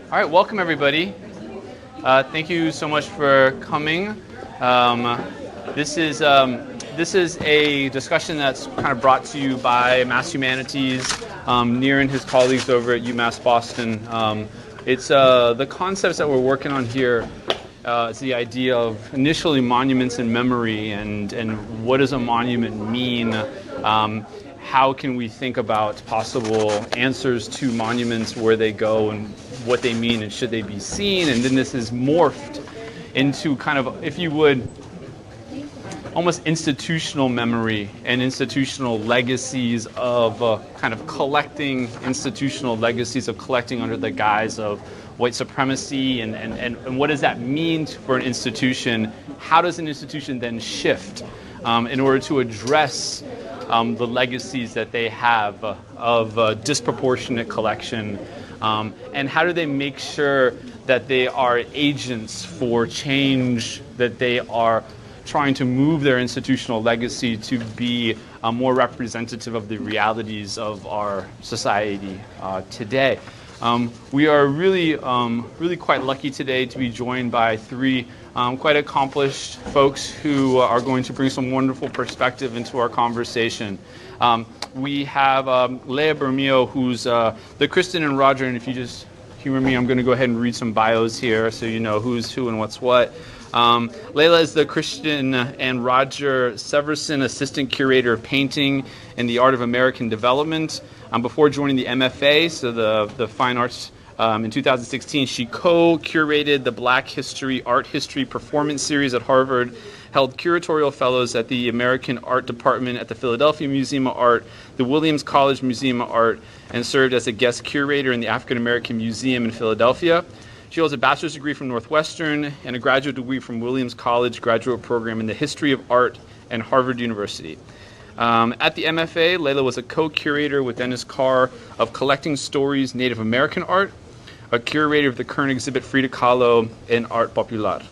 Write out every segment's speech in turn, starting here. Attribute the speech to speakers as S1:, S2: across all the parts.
S1: All right, welcome everybody. Thank you so much for coming. This is a discussion that's kind of brought to you by Mass Humanities, Near and his colleagues over at UMass Boston. It's the concepts that we're working on here. It's the idea of initially monuments and memory, and what does a monument mean? How can we think about possible answers to monuments, where they go and what they mean and should they be seen? And then this is morphed into kind of, if you would, almost institutional memory and institutional legacies of kind of collecting, institutional legacies of collecting under the guise of white supremacy, and what does that mean for an institution? How does an institution then shift in order to address the legacies that they have of disproportionate collection, and how do they make sure that they are agents for change, that they are trying to move their institutional legacy to be more representative of the realities of our society today. We are really quite lucky today to be joined by three quite accomplished folks who are going to bring some wonderful perspective into our conversation. We have Layla Bermeo, who's the Kristen and Roger, and if you just humor me, I'm going to go ahead and read some bios here so you know who's who and what's what. Layla is the Christian and Roger Severson Assistant Curator of Painting in the Art of American Development. Before joining the MFA, so the Fine Arts, in 2016, she co-curated the Black History Art History Performance Series at Harvard, held curatorial fellows at the American Art Department at the Philadelphia Museum of Art, the Williams College Museum of Art, and served as a guest curator in the African American Museum in Philadelphia. She holds a bachelor's degree from Northwestern and a graduate degree from Williams College graduate program in the history of art and Harvard University. At the MFA, Layla was a co-curator with Dennis Carr of Collecting Stories Native American Art, a curator of the current exhibit Frida Kahlo in Art Popular.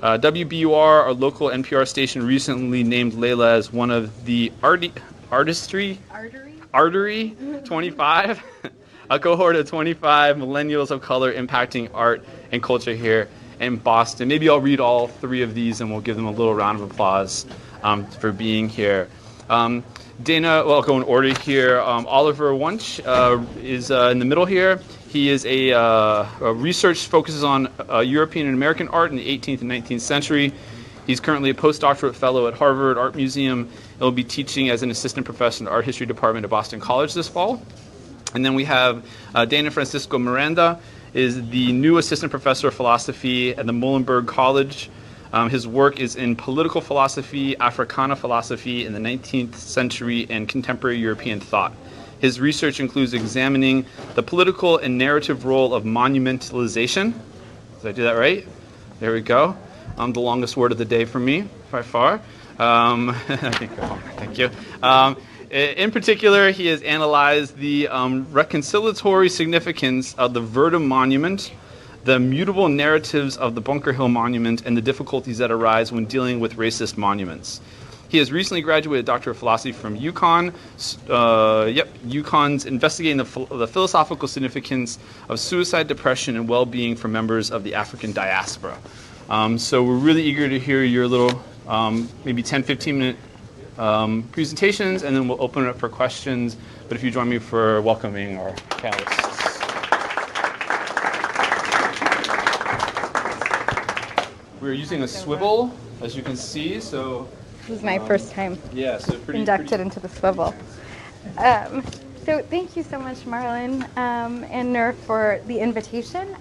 S1: WBUR, our local NPR station, recently named Layla as one of the Artery 25, a cohort of 25 millennials of color impacting art and culture here in Boston. Maybe I'll read all three of these and we'll give them a little round of applause for being here. Dana, well, I'll go in order here. Oliver Wunsch is in the middle here. He is a research focuses on European and American art in the 18th and 19th century. He's currently a postdoctorate fellow at Harvard Art Museum and will be teaching as an assistant professor in the Art History Department at Boston College this fall. And then we have Dana Francisco Miranda, is the new assistant professor of philosophy at the Muhlenberg College. His work is in political philosophy, Africana philosophy in the 19th century, and contemporary European thought. His research includes examining the political and narrative role of monumentalization. Did I do that right? There we go. The longest word of the day for me, by far. Thank you. In particular, he has analyzed the reconciliatory significance of the Verdun Monument, the mutable narratives of the Bunker Hill Monument, and the difficulties that arise when dealing with racist monuments. He has recently graduated Doctor of Philosophy from UConn. UConn's investigating the philosophical significance of suicide, depression, and well-being for members of the African diaspora. So we're really eager to hear your little, maybe 10, 15-minute presentations, and then we'll open it up for questions. But if you join me for welcoming our panelists. We're using a swivel, as you can see, so...
S2: This is my first time
S1: inducted
S2: into the swivel. So thank you so much, Marlon and Nur, for the invitation.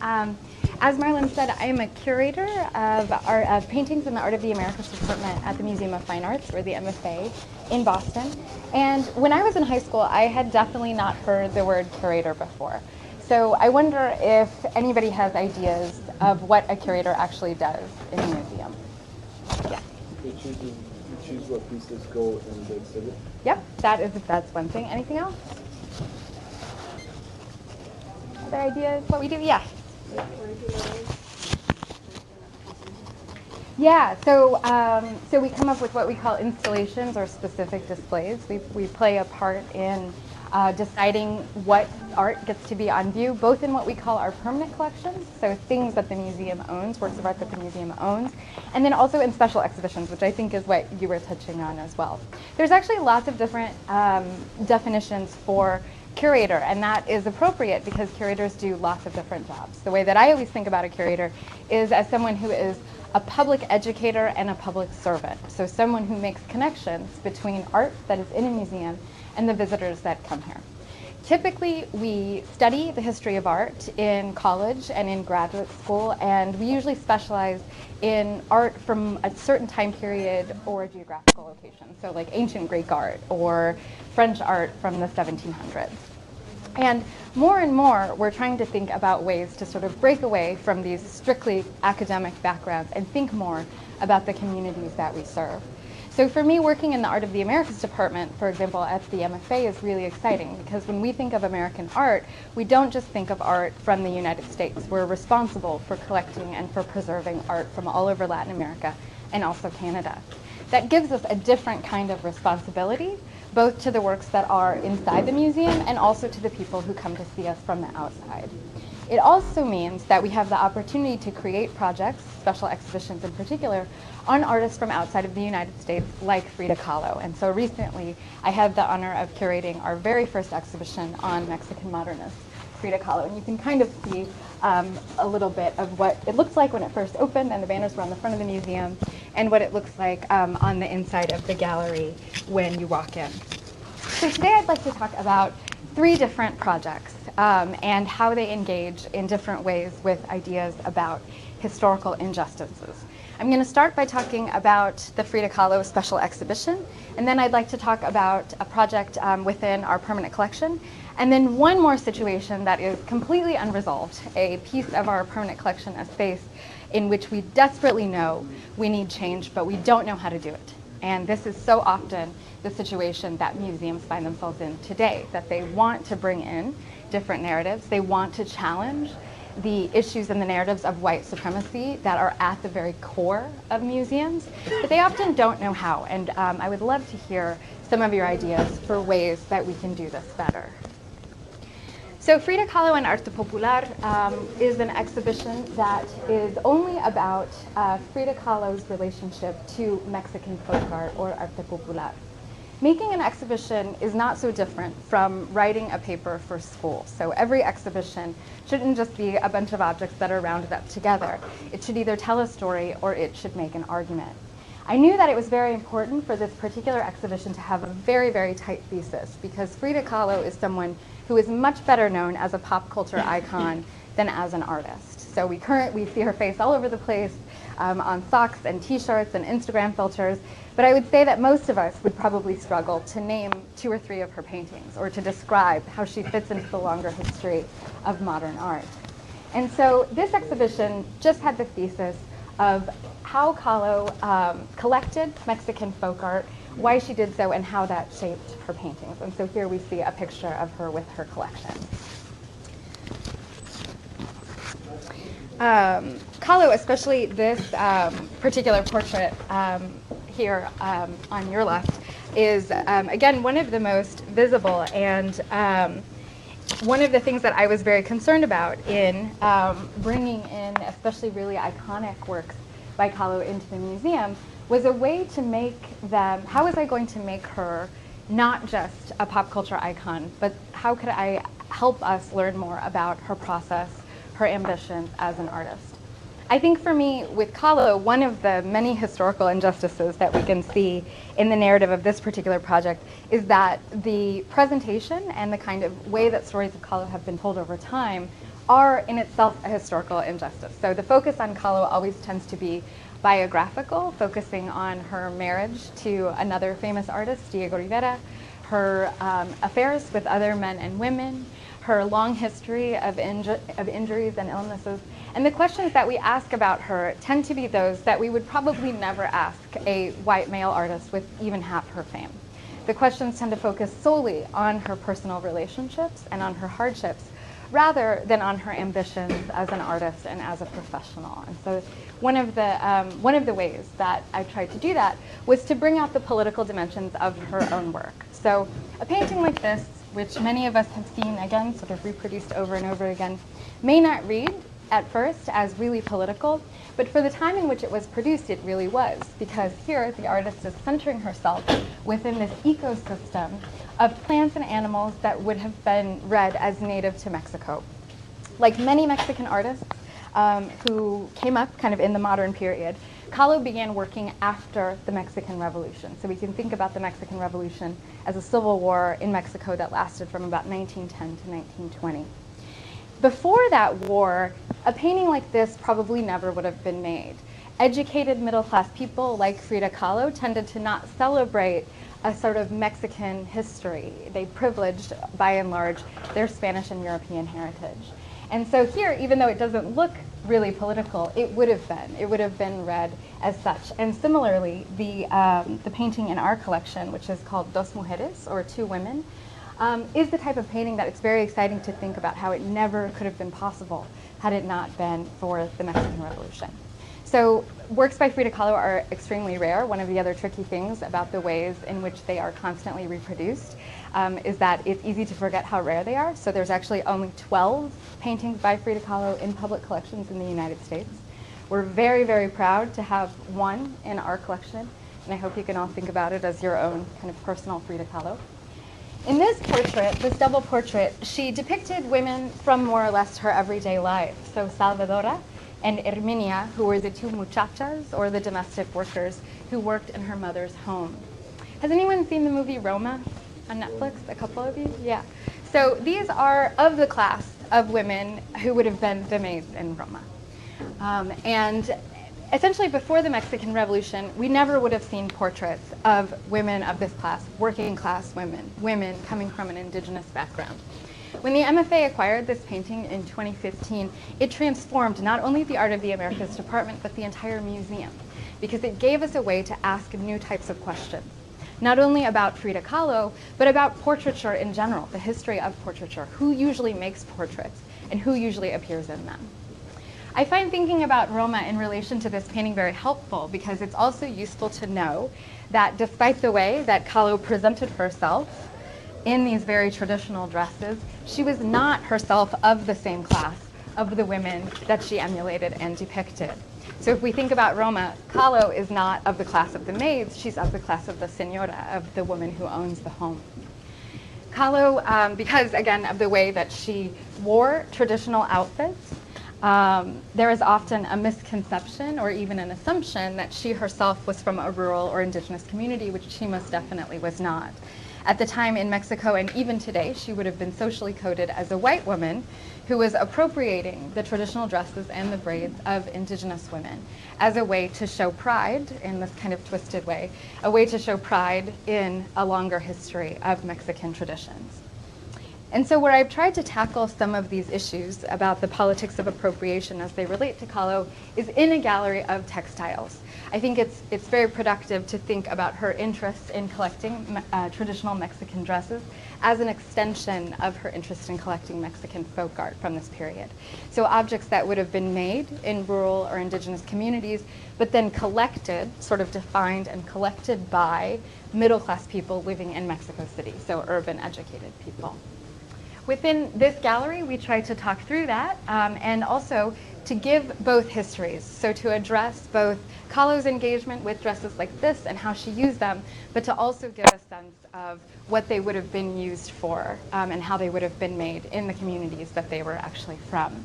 S2: As Marlon said, I am a curator of paintings in the Art of the Americas department at the Museum of Fine Arts, or the MFA, in Boston. And when I was in high school, I had definitely not heard the word curator before. So I wonder if anybody has ideas of what a curator actually does in a museum. Yeah.
S3: You choose what pieces go in the exhibit?
S2: Yep, that's one thing. Anything else? Other ideas? What we do? Yeah. Yeah. So we come up with what we call installations or specific displays. We play a part in deciding what art gets to be on view, both in what we call our permanent collections, so things that the museum owns, works of art that the museum owns, and then also in special exhibitions, which I think is what you were touching on as well. There's actually lots of different definitions for curator, and that is appropriate because curators do lots of different jobs. The way that I always think about a curator is as someone who is a public educator and a public servant, so someone who makes connections between art that is in a museum and the visitors that come here. Typically, we study the history of art in college and in graduate school, and we usually specialize in art from a certain time period or geographical location, so like ancient Greek art or French art from the 1700s. And more, we're trying to think about ways to sort of break away from these strictly academic backgrounds and think more about the communities that we serve. So for me, working in the Art of the Americas department, for example, at the MFA is really exciting because when we think of American art, we don't just think of art from the United States. We're responsible for collecting and for preserving art from all over Latin America and also Canada. That gives us a different kind of responsibility, both to the works that are inside the museum and also to the people who come to see us from the outside. It also means that we have the opportunity to create projects, special exhibitions in particular, on artists from outside of the United States, like Frida Kahlo. And so recently, I had the honor of curating our very first exhibition on Mexican modernists, Frida Kahlo. And you can kind of see a little bit of what it looks like when it first opened, and the banners were on the front of the museum, and what it looks like on the inside of the gallery when you walk in. So today I'd like to talk about 3 different projects and how they engage in different ways with ideas about historical injustices. I'm going to start by talking about the Frida Kahlo special exhibition, and then I'd like to talk about a project within our permanent collection, and then one more situation that is completely unresolved, a piece of our permanent collection, a space in which we desperately know we need change, but we don't know how to do it. And this is so often the situation that museums find themselves in today, that they want to bring in different narratives. They want to challenge the issues and the narratives of white supremacy that are at the very core of museums, but they often don't know how. And I would love to hear some of your ideas for ways that we can do this better. So Frida Kahlo and Arte Popular is an exhibition that is only about Frida Kahlo's relationship to Mexican folk art, or Arte Popular. Making an exhibition is not so different from writing a paper for school. So every exhibition shouldn't just be a bunch of objects that are rounded up together. It should either tell a story or it should make an argument. I knew that it was very important for this particular exhibition to have a very, very tight thesis, because Frida Kahlo is someone who is much better known as a pop culture icon than as an artist. So we see her face all over the place on socks and t-shirts and Instagram filters, but I would say that most of us would probably struggle to name 2 or 3 of her paintings or to describe how she fits into the longer history of modern art. And so this exhibition just had the thesis of how Kahlo collected Mexican folk art, why she did so, and how that shaped her paintings. And so here we see a picture of her with her collection. Kahlo, especially this particular portrait here on your left, is again one of the most visible, and one of the things that I was very concerned about in bringing in especially really iconic works by Kahlo into the museum was a way to make them, how was I going to make her not just a pop culture icon, but how could I help us learn more about her process, her ambitions as an artist? I think for me, with Kahlo, one of the many historical injustices that we can see in the narrative of this particular project is that the presentation and the kind of way that stories of Kahlo have been told over time are in itself a historical injustice. So the focus on Kahlo always tends to be biographical, focusing on her marriage to another famous artist, Diego Rivera, her affairs with other men and women, her long history of injuries and illnesses. And the questions that we ask about her tend to be those that we would probably never ask a white male artist with even half her fame. The questions tend to focus solely on her personal relationships and on her hardships, rather than on her ambitions as an artist and as a professional. And so one of the ways that I tried to do that was to bring out the political dimensions of her own work. So a painting like this which many of us have seen, again, sort of reproduced over and over again, may not read at first as really political, but for the time in which it was produced, it really was, because here the artist is centering herself within this ecosystem of plants and animals that would have been read as native to Mexico. Like many Mexican artists who came up kind of in the modern period, Kahlo began working after the Mexican Revolution. So we can think about the Mexican Revolution as a civil war in Mexico that lasted from about 1910 to 1920. Before that war, a painting like this probably never would have been made. Educated middle-class people like Frida Kahlo tended to not celebrate a sort of Mexican history. They privileged, by and large, their Spanish and European heritage. And so here, even though it doesn't look really political, it would have been. It would have been read as such. And similarly, the painting in our collection, which is called Dos Mujeres, or Two Women, is the type of painting that it's very exciting to think about how it never could have been possible had it not been for the Mexican Revolution. So works by Frida Kahlo are extremely rare. One of the other tricky things about the ways in which they are constantly reproduced is that it's easy to forget how rare they are. So there's actually only 12 paintings by Frida Kahlo in public collections in the United States. We're very, very proud to have one in our collection, and I hope you can all think about it as your own kind of personal Frida Kahlo. In this portrait, this double portrait, she depicted women from more or less her everyday life. So Salvadora and Herminia, who were the two muchachas, or the domestic workers, who worked in her mother's home. Has anyone seen the movie Roma on Netflix? A couple of you? Yeah. So these are of the class of women who would have been the maids in Roma. And essentially before the Mexican Revolution, we never would have seen portraits of women of this class, working class women, women coming from an indigenous background. When the MFA acquired this painting in 2015, it transformed not only the Art of the Americas department, but the entire museum, because it gave us a way to ask new types of questions, not only about Frida Kahlo, but about portraiture in general, the history of portraiture, who usually makes portraits, and who usually appears in them. I find thinking about Roma in relation to this painting very helpful, because it's also useful to know that despite the way that Kahlo presented herself in these very traditional dresses, she was not herself of the same class of the women that she emulated and depicted. So if we think about Roma, Kahlo is not of the class of the maids, she's of the class of the señora, of the woman who owns the home. Kahlo, because again of the way that she wore traditional outfits, there is often a misconception or even an assumption that she herself was from a rural or indigenous community, which she most definitely was not. At the time in Mexico, and even today, she would have been socially coded as a white woman who was appropriating the traditional dresses and the braids of indigenous women as a way to show pride, in this kind of twisted way, a way to show pride in a longer history of Mexican traditions. And so where I've tried to tackle some of these issues about the politics of appropriation as they relate to Kahlo is in a gallery of textiles. I think it's very productive to think about her interest in collecting traditional Mexican dresses as an extension of her interest in collecting Mexican folk art from this period. So objects that would have been made in rural or indigenous communities, but then collected, sort of defined and collected by middle-class people living in Mexico City, so urban educated people. Within this gallery, we try to talk through that and also to give both histories, so to address both Kahlo's engagement with dresses like this and how she used them, but to also give a sense of what they would have been used for and how they would have been made in the communities that they were actually from.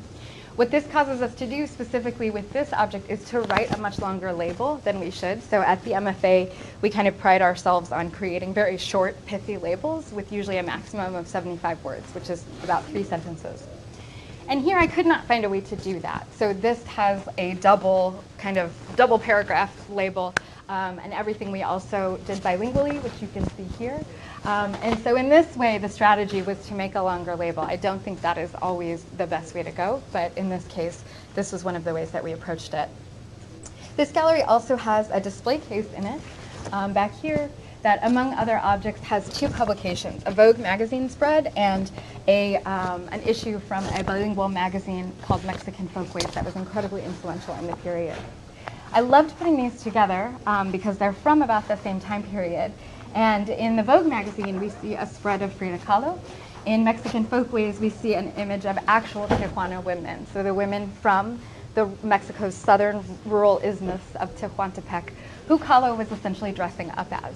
S2: What this causes us to do specifically with this object is to write a much longer label than we should. So at the MFA, we kind of pride ourselves on creating very short, pithy labels with usually a maximum of 75 words, which is about 3 sentences. And here I could not find a way to do that. So this has a double paragraph label, and everything we also did bilingually, which you can see here. And so in this way, the strategy was to make a longer label. I don't think that is always the best way to go, but in this case, this was one of the ways that we approached it. This gallery also has a display case in it, back here, that among other objects has 2 publications, a Vogue Magazine spread and an issue from a bilingual magazine called Mexican Folkways that was incredibly influential in the period. I loved putting these together because they're from about the same time period. And in the Vogue magazine, we see a spread of Frida Kahlo. In Mexican folkways, we see an image of actual Tijuana women, so the women from Mexico's southern rural isthmus of Tehuantepec, who Kahlo was essentially dressing up as.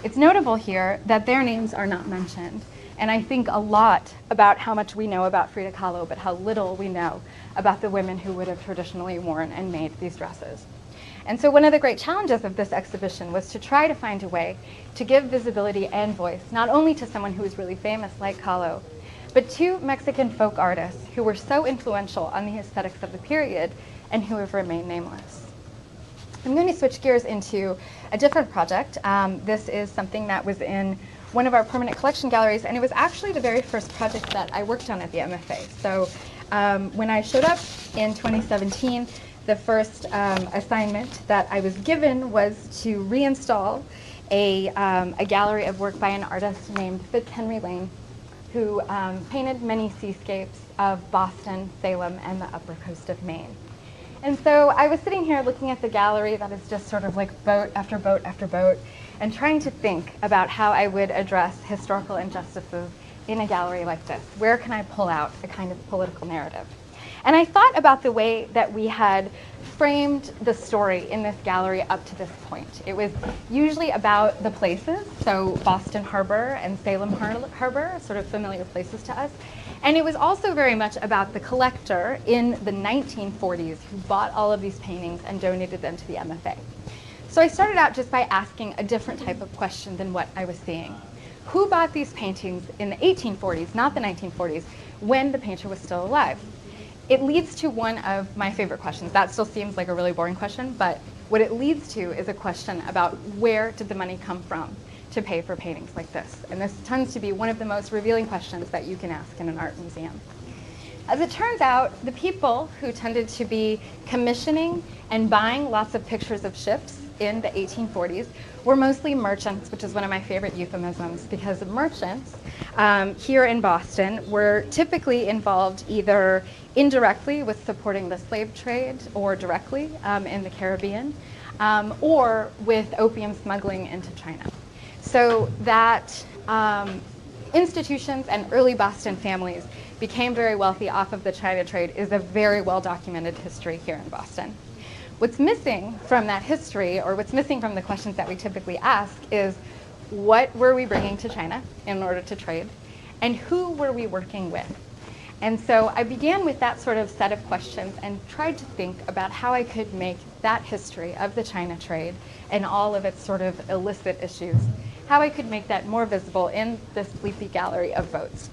S2: It's notable here that their names are not mentioned, and I think a lot about how much we know about Frida Kahlo, but how little we know about the women who would have traditionally worn and made these dresses. And so one of the great challenges of this exhibition was to try to find a way to give visibility and voice, not only to someone who was really famous like Kahlo, but to Mexican folk artists who were so influential on the aesthetics of the period and who have remained nameless. I'm going to switch gears into a different project. This is something that was in one of our permanent collection galleries, and it was actually the very first project that I worked on at the MFA. So when I showed up in 2017, the first assignment that I was given was to reinstall a gallery of work by an artist named Fitzhenry Lane, who painted many seascapes of Boston, Salem, and the upper coast of Maine. And so I was sitting here looking at the gallery that is just sort of like boat after boat after boat, and trying to think about how I would address historical injustices in a gallery like this. Where can I pull out a kind of political narrative? And I thought about the way that we had framed the story in this gallery up to this point. It was usually about the places, so Boston Harbor and Salem Harbor, sort of familiar places to us. And it was also very much about the collector in the 1940s who bought all of these paintings and donated them to the MFA. So I started out just by asking a different type of question than what I was seeing. Who bought these paintings in the 1840s, not the 1940s, when the painter was still alive? It leads to one of my favorite questions. That still seems like a really boring question, but what it leads to is a question about where did the money come from to pay for paintings like this? And this tends to be one of the most revealing questions that you can ask in an art museum. As it turns out, the people who tended to be commissioning and buying lots of pictures of ships in the 1840s were mostly merchants, which is one of my favorite euphemisms, because the merchants here in Boston were typically involved either indirectly with supporting the slave trade or directly in the Caribbean, or with opium smuggling into China. So that institutions and early Boston families became very wealthy off of the China trade is a very well-documented history here in Boston. What's missing from that history, or what's missing from the questions that we typically ask, is what were we bringing to China in order to trade, and who were we working with? And so I began with that sort of set of questions and tried to think about how I could make that history of the China trade and all of its sort of illicit issues, how I could make that more visible in this sleepy gallery of boats.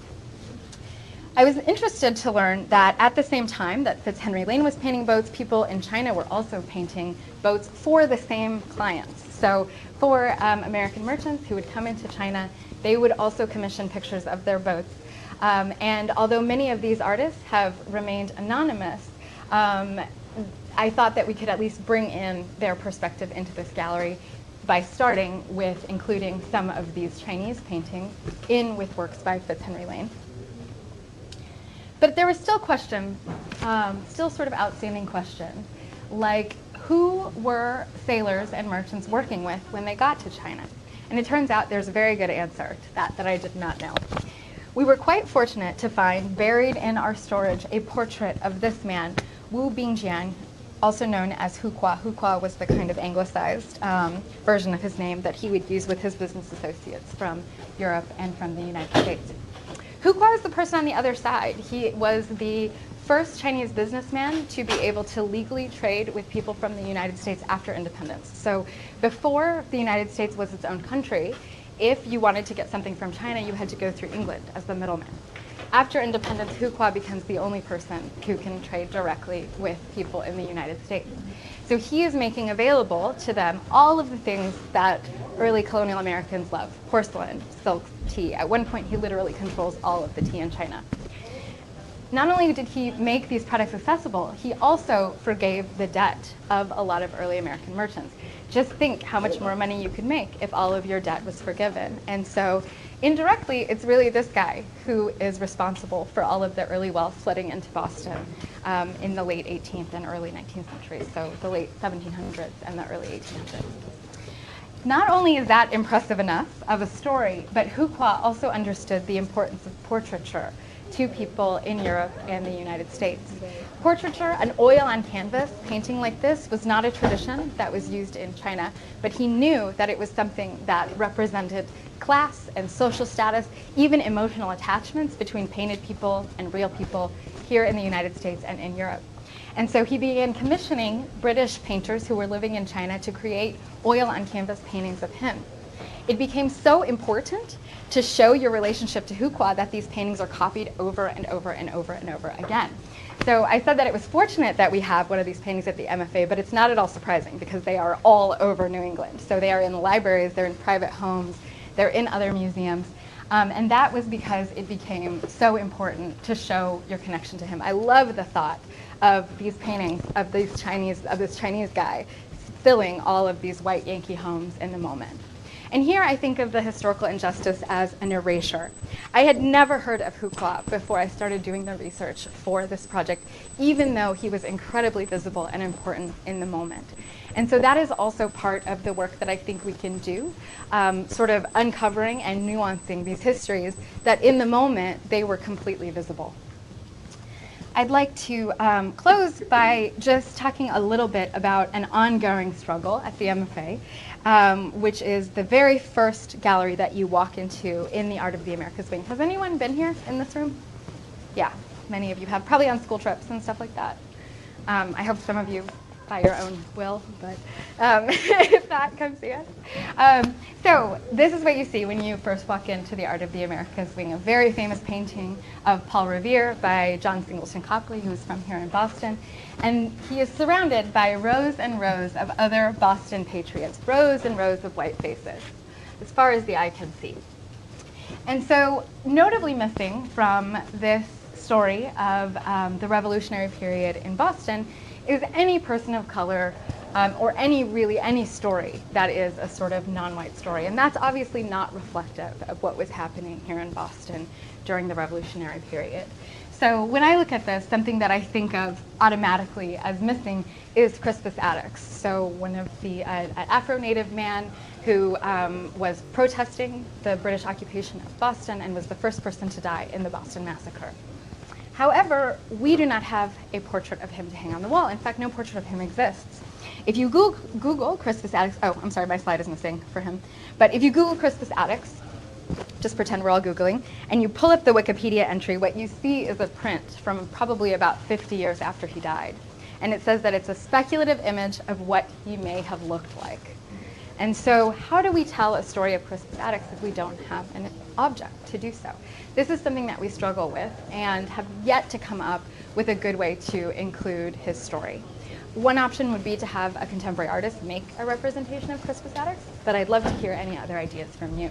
S2: I was interested to learn that at the same time that Fitzhenry Lane was painting boats, people in China were also painting boats for the same clients. So for American merchants who would come into China, they would also commission pictures of their boats. And although many of these artists have remained anonymous, I thought that we could at least bring in their perspective into this gallery by starting with including some of these Chinese paintings in with works by Fitzhenry Lane. But there were still questions, still sort of outstanding questions, like who were sailors and merchants working with when they got to China? And it turns out there's a very good answer to that I did not know. We were quite fortunate to find buried in our storage a portrait of this man, Bing Jiang, also known as Hukwa. Hukwa was the kind of anglicized version of his name that he would use with his business associates from Europe and from the United States. Hukwa is the person on the other side. He was the first Chinese businessman to be able to legally trade with people from the United States after independence. So before the United States was its own country, if you wanted to get something from China, you had to go through England as the middleman. After independence, Hukwa becomes the only person who can trade directly with people in the United States. So he is making available to them all of the things that early colonial Americans love: porcelain, silks, tea. At one point, he literally controls all of the tea in China. Not only did he make these products accessible, he also forgave the debt of a lot of early American merchants. Just think how much more money you could make if all of your debt was forgiven. And so indirectly, it's really this guy who is responsible for all of the early wealth flooding into Boston in the late 18th and early 19th centuries, so the late 1700s and the early 1800s. Not only is that impressive enough of a story, but Fuqua also understood the importance of portraiture to people in Europe and the United States. Portraiture, an oil on canvas painting like this, was not a tradition that was used in China, but he knew that it was something that represented class and social status, even emotional attachments between painted people and real people here in the United States and in Europe. And so he began commissioning British painters who were living in China to create oil on canvas paintings of him. It became so important to show your relationship to Fuqua that these paintings are copied over and over and over and over again. So I said that it was fortunate that we have one of these paintings at the MFA, but it's not at all surprising because they are all over New England. So they are in libraries, they're in private homes, they're in other museums. And that was because it became so important to show your connection to him. I love the thought of these paintings of this Chinese guy filling all of these white Yankee homes in the moment. And here I think of the historical injustice as an erasure. I had never heard of Fuqua before I started doing the research for this project, even though he was incredibly visible and important in the moment. And so that is also part of the work that I think we can do, sort of uncovering and nuancing these histories that in the moment they were completely visible. I'd like to close by just talking a little bit about an ongoing struggle at the MFA, which is the very first gallery that you walk into in the Art of the Americas wing. Has anyone been here in this room? Yeah, many of you have, probably on school trips and stuff like that. I hope some of you by your own will, but if not, come see us. So this is what you see when you first walk into the Art of the Americas wing, a very famous painting of Paul Revere by John Singleton Copley, who's from here in Boston. And he is surrounded by rows and rows of other Boston patriots, rows and rows of white faces, as far as the eye can see. And so notably missing from this story of the Revolutionary period in Boston is any person of color or any story that is a sort of non-white story. And that's obviously not reflective of what was happening here in Boston during the Revolutionary period. So when I look at this, something that I think of automatically as missing is Crispus Attucks. So one of the Afro-Native man who was protesting the British occupation of Boston and was the first person to die in the Boston Massacre. However, we do not have a portrait of him to hang on the wall. In fact, no portrait of him exists. If you Google Crispus Attucks, oh, I'm sorry, my slide is missing for him. But if you Google Crispus Attucks, just pretend we're all Googling, and you pull up the Wikipedia entry, what you see is a print from probably about 50 years after he died. And it says that it's a speculative image of what he may have looked like. And so how do we tell a story of Crispus Attucks if we don't have an object to do so? This is something that we struggle with and have yet to come up with a good way to include his story. One option would be to have a contemporary artist make a representation of Crispus Attucks, but I'd love to hear any other ideas from you.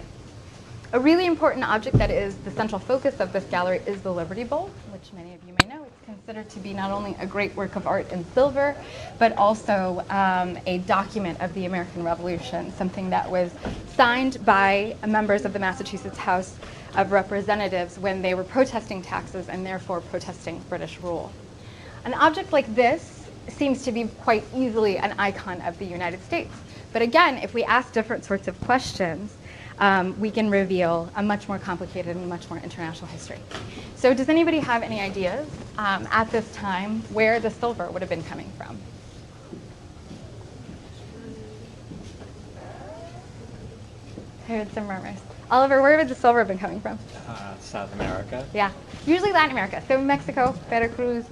S2: A really important object that is the central focus of this gallery is the Liberty Bowl, which many of you may know. It's considered to be not only a great work of art in silver, but also a document of the American Revolution, something that was signed by members of the Massachusetts House of Representatives when they were protesting taxes and therefore protesting British rule. An object like this seems to be quite easily an icon of the United States. But again, if we ask different sorts of questions, we can reveal a much more complicated and much more international history. So does anybody have any ideas at this time where the silver would have been coming from? I heard some murmurs. Oliver, where would the silver have been coming from?
S4: South America.
S2: Yeah, usually Latin America. So Mexico, Veracruz,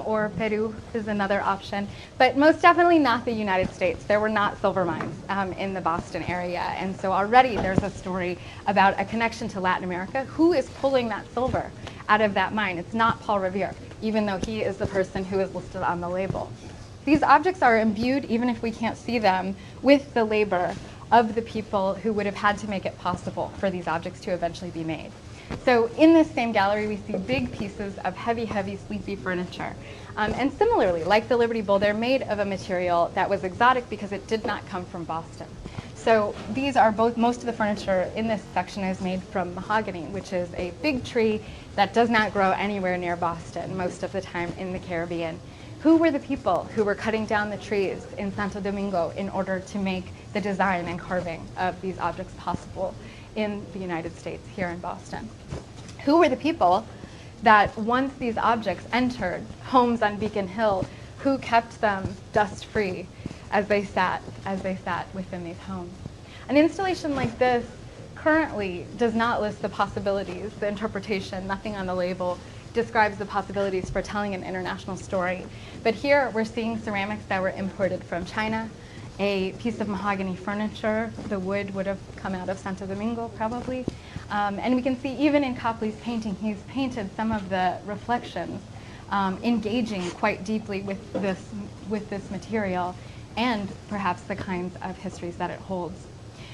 S2: or Peru is another option. But most definitely not the United States. There were not silver mines in the Boston area. And so already there's a story about a connection to Latin America. Who is pulling that silver out of that mine? It's not Paul Revere, even though he is the person who is listed on the label. These objects are imbued, even if we can't see them, with the labor of the people who would have had to make it possible for these objects to eventually be made. So in this same gallery, we see big pieces of heavy, heavy, sleepy furniture. And similarly, like the Liberty Bowl, they're made of a material that was exotic because it did not come from Boston. So these are most of the furniture in this section is made from mahogany, which is a big tree that does not grow anywhere near Boston, most of the time in the Caribbean. Who were the people who were cutting down the trees in Santo Domingo in order to make the design and carving of these objects possible in the United States, here in Boston. Who were the people that once these objects entered homes on Beacon Hill, who kept them dust-free as they sat within these homes? An installation like this currently does not list the possibilities, the interpretation, nothing on the label describes the possibilities for telling an international story. But here we're seeing ceramics that were imported from China, a piece of mahogany furniture. The wood would have come out of Santo Domingo probably. And we can see even in Copley's painting, he's painted some of the reflections, engaging quite deeply with this material and perhaps the kinds of histories that it holds.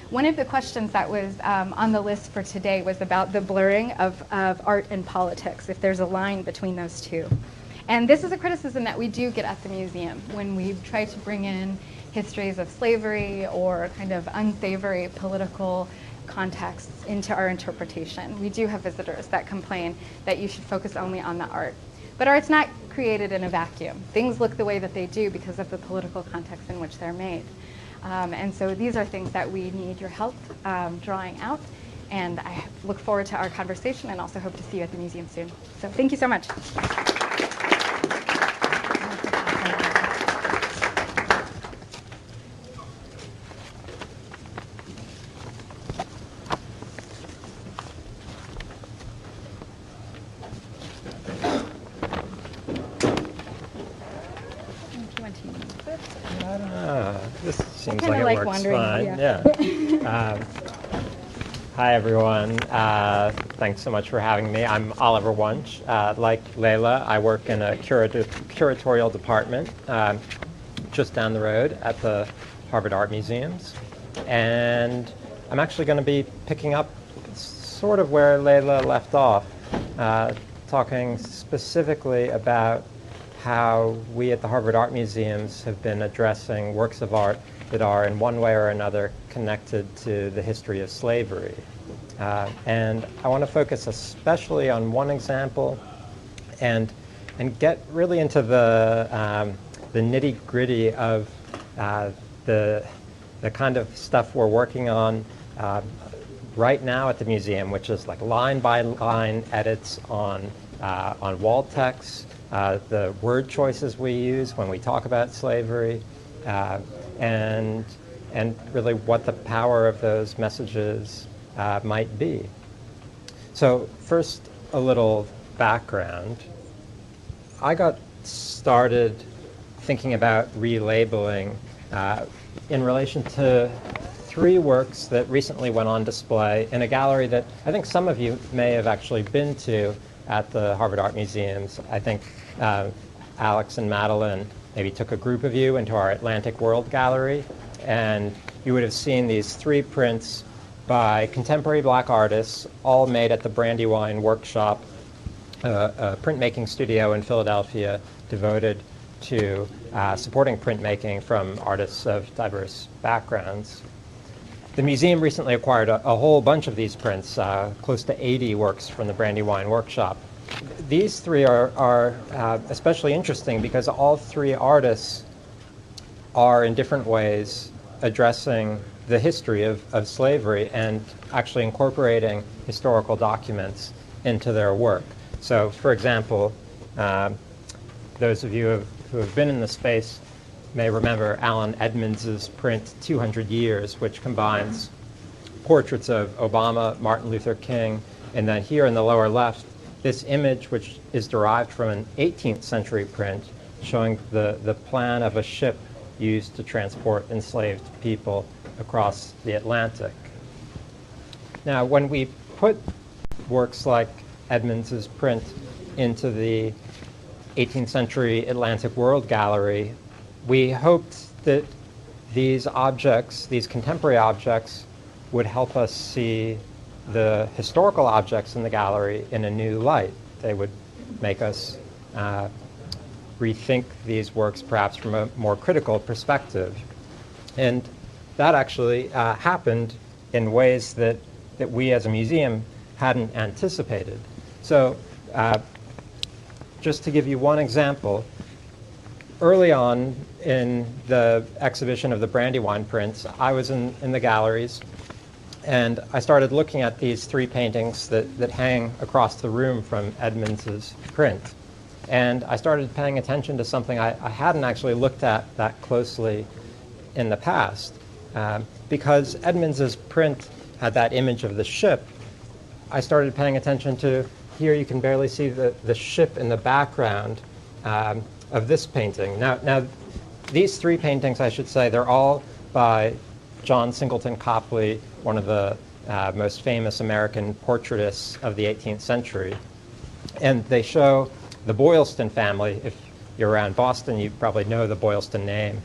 S2: One of the questions that was on the list for today was about the blurring of art and politics, if there's a line between those two. And this is a criticism that we do get at the museum when we try to bring in histories of slavery or kind of unsavory political contexts into our interpretation. We do have visitors that complain that you should focus only on the art. But art's not created in a vacuum. Things look the way that they do because of the political context in which they're made. And so these are things that we need your help drawing out. And I look forward to our conversation and also hope to see you at the museum soon. So thank you so much.
S4: This seems
S2: kinda
S4: like it
S2: like
S4: works
S2: wandering,
S4: fine.
S2: yeah.
S4: Hi, everyone. Thanks so much for having me. I'm Oliver Wunsch. Like Layla, I work in a curatorial department just down the road at the Harvard Art Museums. And I'm actually going to be picking up sort of where Layla left off, talking specifically about how we at the Harvard Art Museums have been addressing works of art that are in one way or another connected to the history of slavery. And I want to focus especially on one example and get really into the nitty-gritty of the kind of stuff we're working on right now at the museum, which is like line-by-line edits on wall text, the word choices we use when we talk about slavery, and really what the power of those messages might be. So first, a little background. I got started thinking about relabeling in relation to three works that recently went on display in a gallery that I think some of you may have actually been to at the Harvard Art Museums. I think Alex and Madeline maybe took a group of you into our Atlantic World Gallery, and you would have seen these three prints by contemporary black artists, all made at the Brandywine workshop, a printmaking studio in Philadelphia devoted to supporting printmaking from artists of diverse backgrounds. The museum recently acquired a whole bunch of these prints, close to 80 works from the Brandywine workshop. These three are especially interesting because all three artists are in different ways addressing the history of slavery and actually incorporating historical documents into their work. So, for example, those of you who have been in the space may remember Alan Edmonds' print 200 Years, which combines portraits of Obama, Martin Luther King, and then here in the lower left, this image, which is derived from an 18th century print showing the plan of a ship used to transport enslaved people across the Atlantic. Now, when we put works like Edmonds' print into the 18th century Atlantic World Gallery, we hoped that these objects, these contemporary objects, would help us see the historical objects in the gallery in a new light. They would make us rethink these works perhaps from a more critical perspective. And that actually happened in ways that we as a museum hadn't anticipated. So just to give you one example, early on in the exhibition of the Brandywine prints, I was in the galleries, and I started looking at these 3 paintings that hang across the room from Edmonds' print. And I started paying attention to something I hadn't actually looked at that closely in the past. Because Edmonds' print had that image of the ship, I started paying attention to, here you can barely see the ship in the background of this painting. Now, these 3 paintings, I should say, they're all by John Singleton Copley, one of the most famous American portraitists of the 18th century. And they show the Boylston family. If you're around Boston, you probably know the Boylston name.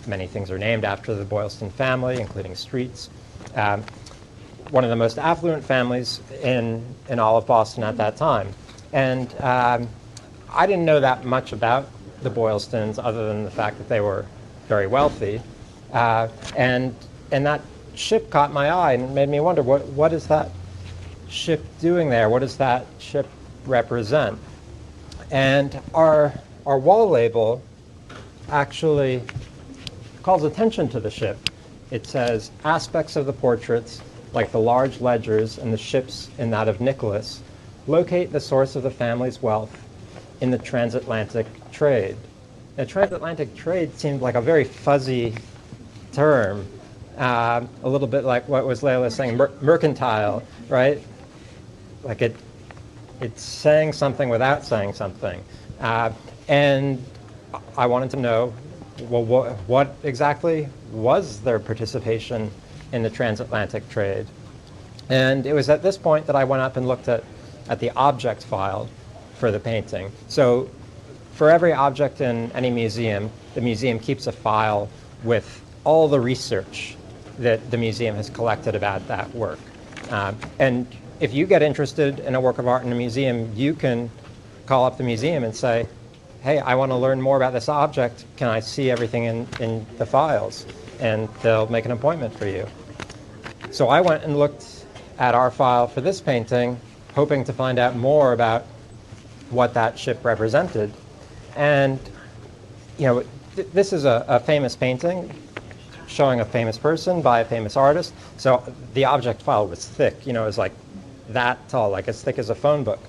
S4: Many things are named after the Boylston family, including streets. One of the most affluent families in all of Boston at that time. And I didn't know that much about the Boylstons other than the fact that they were very wealthy. And that ship caught my eye and made me wonder, what is that ship doing there? What does that ship represent? And our wall label actually calls attention to the ship. It says, aspects of the portraits, like the large ledgers and the ships in that of Nicholas, locate the source of the family's wealth in the transatlantic trade. The transatlantic trade seemed like a very fuzzy term, a little bit like what was Layla saying, mercantile, right? Like it's saying something without saying something. And I wanted to know, well, what exactly was their participation in the transatlantic trade? And it was at this point that I went up and looked at the object file for the painting. So for every object in any museum, the museum keeps a file with all the research that the museum has collected about that work. And if you get interested in a work of art in a museum, you can call up the museum and say, hey, I want to learn more about this object. Can I see everything in the files? And they'll make an appointment for you. So I went and looked at our file for this painting, hoping to find out more about what that ship represented. And, this is a famous painting showing a famous person by a famous artist. So the object file was thick, it was like that tall, like as thick as a phone book.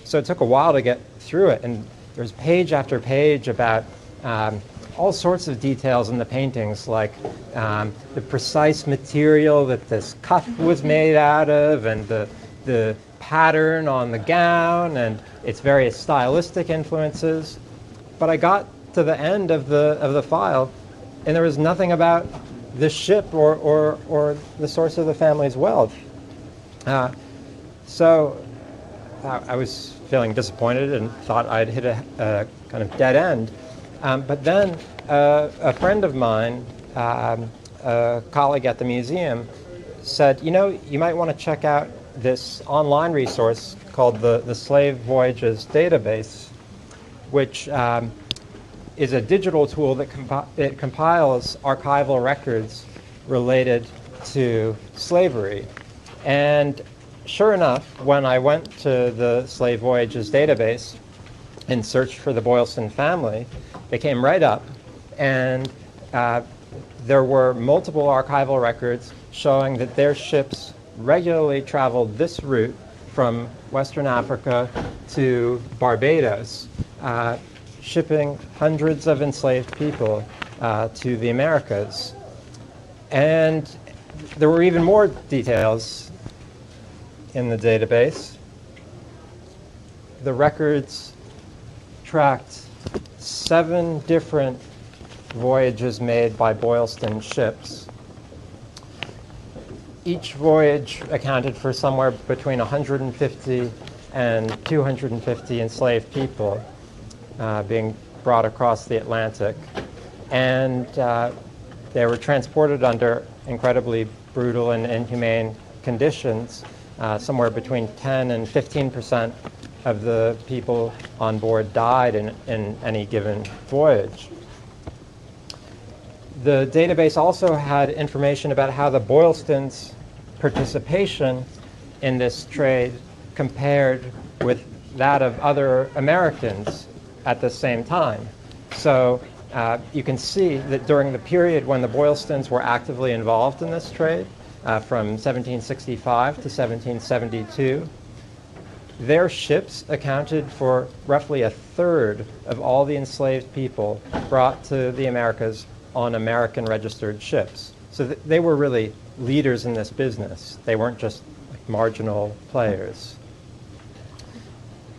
S4: So it took a while to get through it. And there's page after page about all sorts of details in the paintings, like the precise material that this cuff was made out of, and the pattern on the gown, and its various stylistic influences. But I got to the end of the file, and there was nothing about the ship or the source of the family's wealth. So I was feeling disappointed and thought I'd hit a kind of dead end. But then a friend of mine, a colleague at the museum, said, you might want to check out this online resource called the Slave Voyages database, which is a digital tool that it compiles archival records related to slavery. And sure enough, when I went to the Slave Voyages database and searched for the Boylston family, they came right up, and there were multiple archival records showing that their ships regularly traveled this route from Western Africa to Barbados, shipping hundreds of enslaved people to the Americas. And there were even more details in the database. The records tracked 7 different voyages made by Boylston Ships. Each voyage accounted for somewhere between 150 and 250 enslaved people being brought across the Atlantic. And they were transported under incredibly brutal and inhumane conditions. Somewhere between 10 and 15% of the people on board died in any given voyage. The database also had information about how the Boylstons' participation in this trade compared with that of other Americans at the same time. So you can see that during the period when the Boylstons were actively involved in this trade, from 1765 to 1772, their ships accounted for roughly a third of all the enslaved people brought to the Americas on American registered ships. So they were really leaders in this business. They weren't just like marginal players.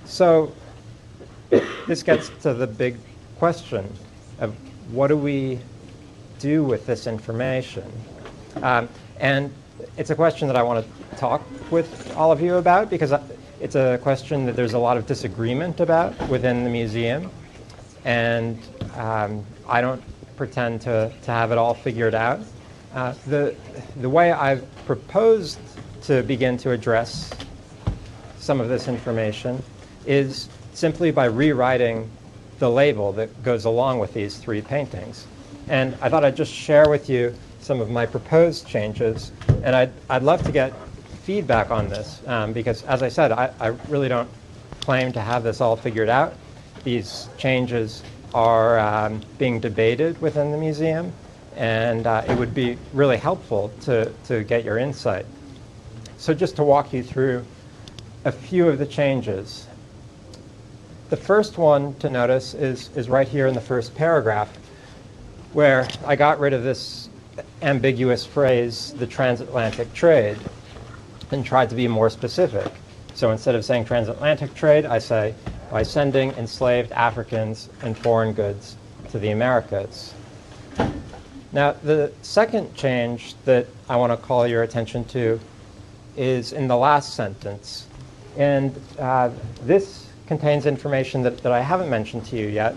S4: So this gets to the big question of what do we do with this information? And it's a question that I want to talk with all of you about because it's a question that there's a lot of disagreement about within the museum. And I don't pretend to have it all figured out. The way I've proposed to begin to address some of this information is simply by rewriting the label that goes along with these three paintings. And I thought I'd just share with you some of my proposed changes. And I'd love to get feedback on this because, as I said, I really don't claim to have this all figured out. These changes are being debated within the museum, and it would be really helpful to get your insight. So just to walk you through a few of the changes. The first one to notice is right here in the first paragraph, where I got rid of this ambiguous phrase, the transatlantic trade, and tried to be more specific. So instead of saying transatlantic trade, I say by sending enslaved Africans and foreign goods to the Americas. Now, the second change that I want to call your attention to is in the last sentence. And this contains information that I haven't mentioned to you yet,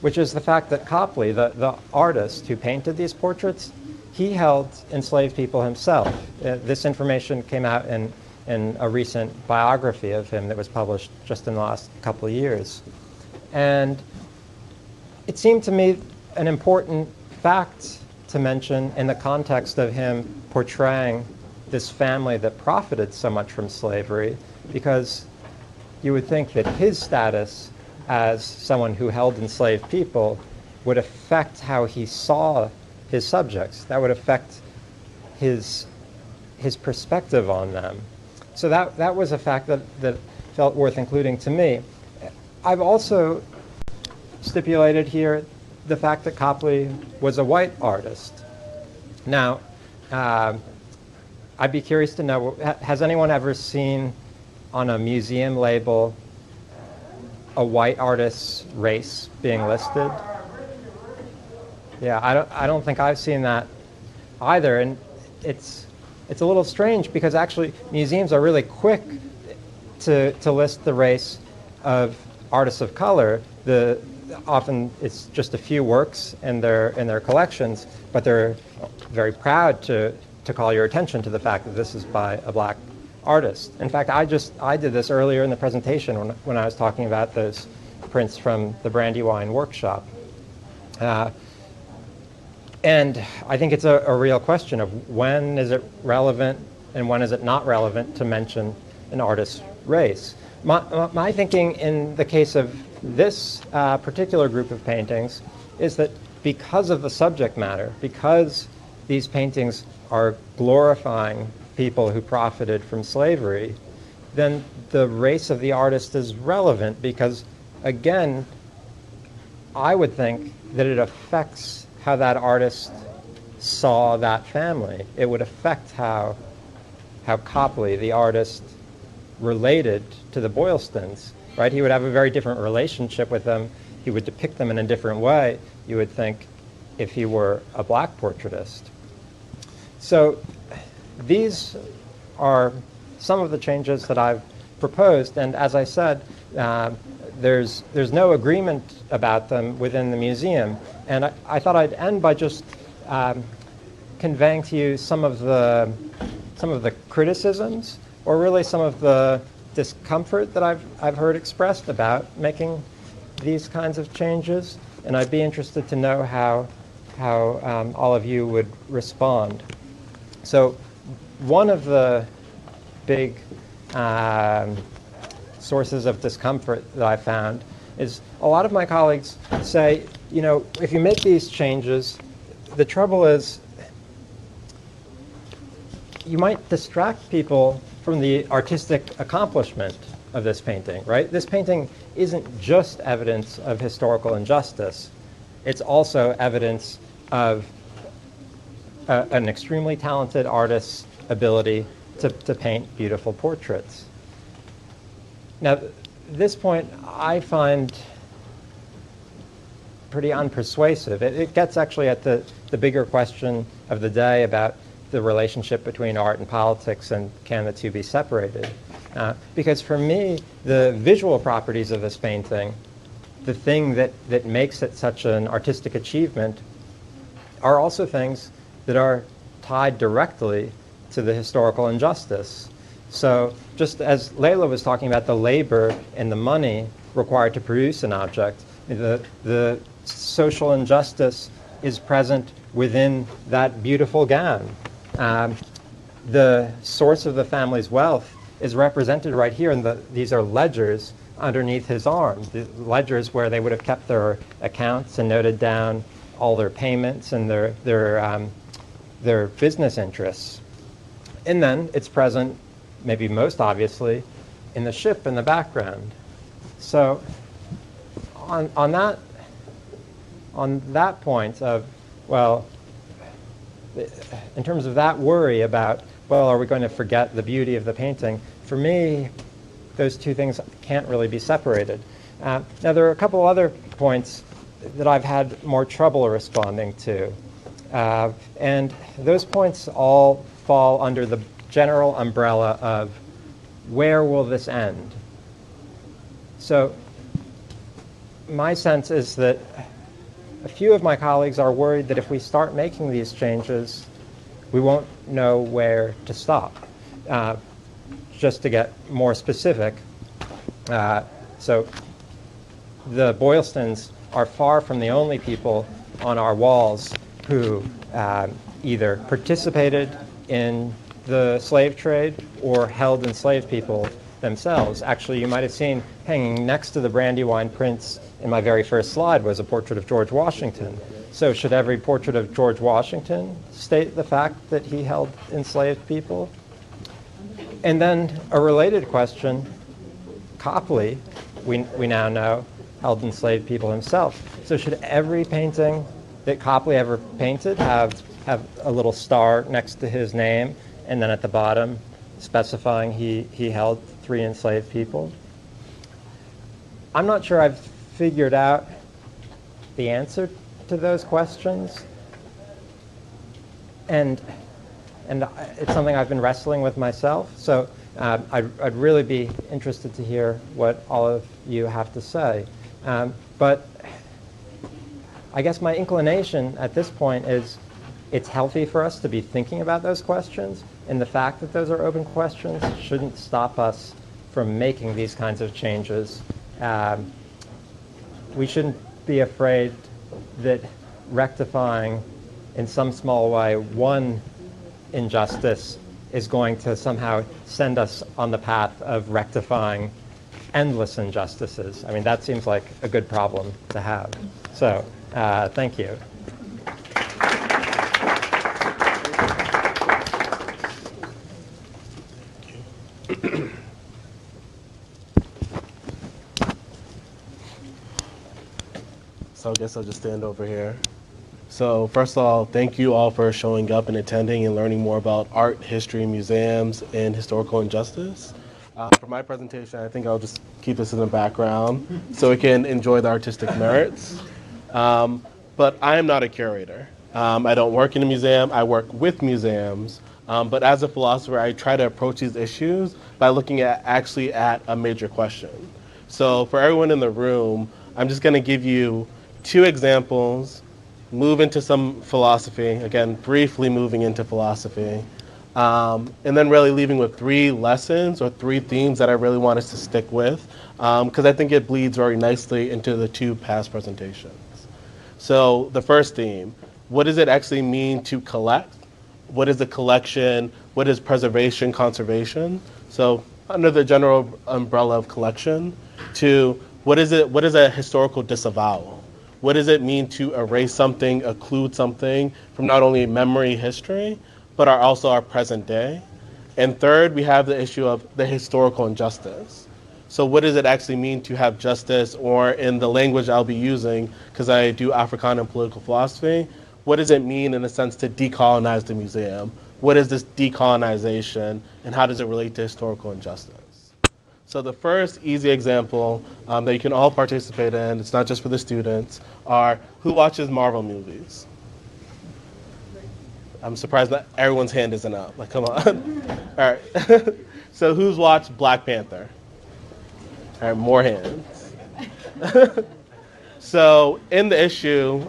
S4: which is the fact that Copley, the artist who painted these portraits, he held enslaved people himself. This information came out in a recent biography of him that was published just in the last couple of years. And it seemed to me an important fact to mention in the context of him portraying this family that profited so much from slavery, because you would think that his status as someone who held enslaved people would affect how he saw his subjects. That would affect his perspective on them. So that was a fact that felt worth including to me. I've also stipulated here the fact that Copley was a white artist. Now, I'd be curious to know, has anyone ever seen on a museum label a white artist's race being listed? Yeah, I don't think I've seen that either, and it's a little strange because actually museums are really quick to list the race of artists of color. Often it's just a few works in their collections, but they're very proud to call your attention to the fact that this is by a black artist. In fact, I did this earlier in the presentation when I was talking about those prints from the Brandywine workshop. And I think it's a real question of when is it relevant and when is it not relevant to mention an artist's race. My thinking in the case of this particular group of paintings is that because of the subject matter, because these paintings are glorifying people who profited from slavery, then the race of the artist is relevant because, again, I would think that it affects how that artist saw that family. It would affect how Copley, the artist, related to the Boylstons, right? He would have a very different relationship with them. He would depict them in a different way, you would think, if he were a black portraitist. So these are some of the changes that I've proposed, and as I said, there's no agreement about them within the museum. And I thought I'd end by just conveying to you some of the criticisms, or really some of the discomfort that I've heard expressed about making these kinds of changes. And I'd be interested to know how all of you would respond. So one of the big sources of discomfort that I found is a lot of my colleagues say, if you make these changes, the trouble is you might distract people from the artistic accomplishment of this painting, right? This painting isn't just evidence of historical injustice. It's also evidence of an extremely talented artist's ability to paint beautiful portraits. Now, this point I find pretty unpersuasive. It gets actually at the bigger question of the day about the relationship between art and politics, and can the two be separated? Because for me, the visual properties of this painting, the thing that makes it such an artistic achievement, are also things that are tied directly to the historical injustice. So just as Layla was talking about the labor and the money required to produce an object, the social injustice is present within that beautiful gown. The source of the family's wealth is represented right here, and these are ledgers underneath his arm, the ledgers where they would have kept their accounts and noted down all their payments and their business interests. And then it's present, maybe most obviously, in the ship in the background. So on that point of, well, in terms of that worry about, well, are we going to forget the beauty of the painting? For me, those two things can't really be separated. Now, there are a couple other points that I've had more trouble responding to. And those points all fall under the general umbrella of where will this end? So my sense is that a few of my colleagues are worried that if we start making these changes, we won't know where to stop. Just to get more specific, so the Boylstons are far from the only people on our walls who either participated in the slave trade or held enslaved people themselves. Actually, you might have seen hanging next to the Brandywine prints in my very first slide was a portrait of George Washington. So should every portrait of George Washington state the fact that he held enslaved people? And then a related question, Copley, we now know, held enslaved people himself. So should every painting that Copley ever painted have a little star next to his name, and then at the bottom specifying he held 3 enslaved people? I'm not sure I've figured out the answer to those questions. And it's something I've been wrestling with myself. So I'd really be interested to hear what all of you have to say. But I guess my inclination at this point is it's healthy for us to be thinking about those questions, and the fact that those are open questions shouldn't stop us from making these kinds of changes. We shouldn't be afraid that rectifying in some small way one injustice is going to somehow send us on the path of rectifying endless injustices. I mean, that seems like a good problem to have. So, thank you.
S3: So I guess I'll just stand over here. So first of all, thank you all for showing up and attending and learning more about art, history, museums, and historical injustice. For my presentation, I think I'll just keep this in the background so we can enjoy the artistic merits. But I am not a curator. I don't work in a museum. I work with museums. But as a philosopher, I try to approach these issues by looking at a major question. So for everyone in the room, I'm just going to give you 2 examples, move into some philosophy, again, briefly moving into philosophy, and then really leaving with 3 lessons or 3 themes that I really want us to stick with, because I think it bleeds very nicely into the 2 past presentations. So the first theme, what does it actually mean to collect? What is a collection? What is preservation, conservation? So under the general umbrella of collection, to What is it? What is a historical disavowal? What does it mean to erase something, occlude something from not only memory, history, but also our present day? And third, we have the issue of the historical injustice. So what does it actually mean to have justice, or in the language I'll be using, because I do Africana and political philosophy, what does it mean in a sense to decolonize the museum? What is this decolonization, and how does it relate to historical injustice? So the first easy example that you can all participate in, it's not just for the students, are who watches Marvel movies? I'm surprised that everyone's hand isn't up. Like, come on. All right. So who's watched Black Panther? All right, more hands. So in the issue,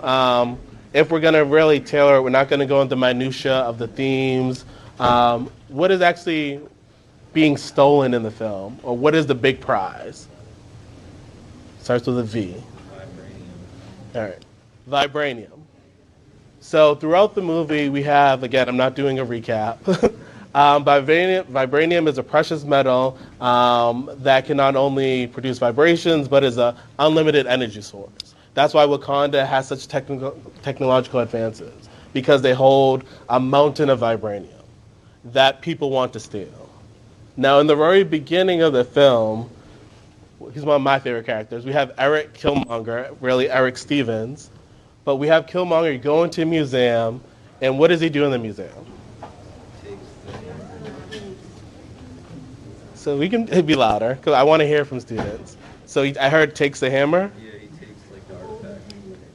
S3: if we're going to really tailor it, we're not going to go into minutia of the themes. What is actually being stolen in the film, or what is the big prize? Starts with a V. Vibranium. All right, vibranium. So throughout the movie, we have, again, I'm not doing a recap. Vibranium is a precious metal that can not only produce vibrations, but is an unlimited energy source. That's why Wakanda has such technological advances, because they hold a mountain of vibranium that people want to steal. Now, in the very beginning of the film, he's one of my favorite characters. We have Eric Killmonger, really Eric Stevens, but we have Killmonger go into a museum, and what does he do in the museum? So we can be louder, because I want to hear from students. So I heard takes the hammer.
S5: Yeah, he takes like the artifact.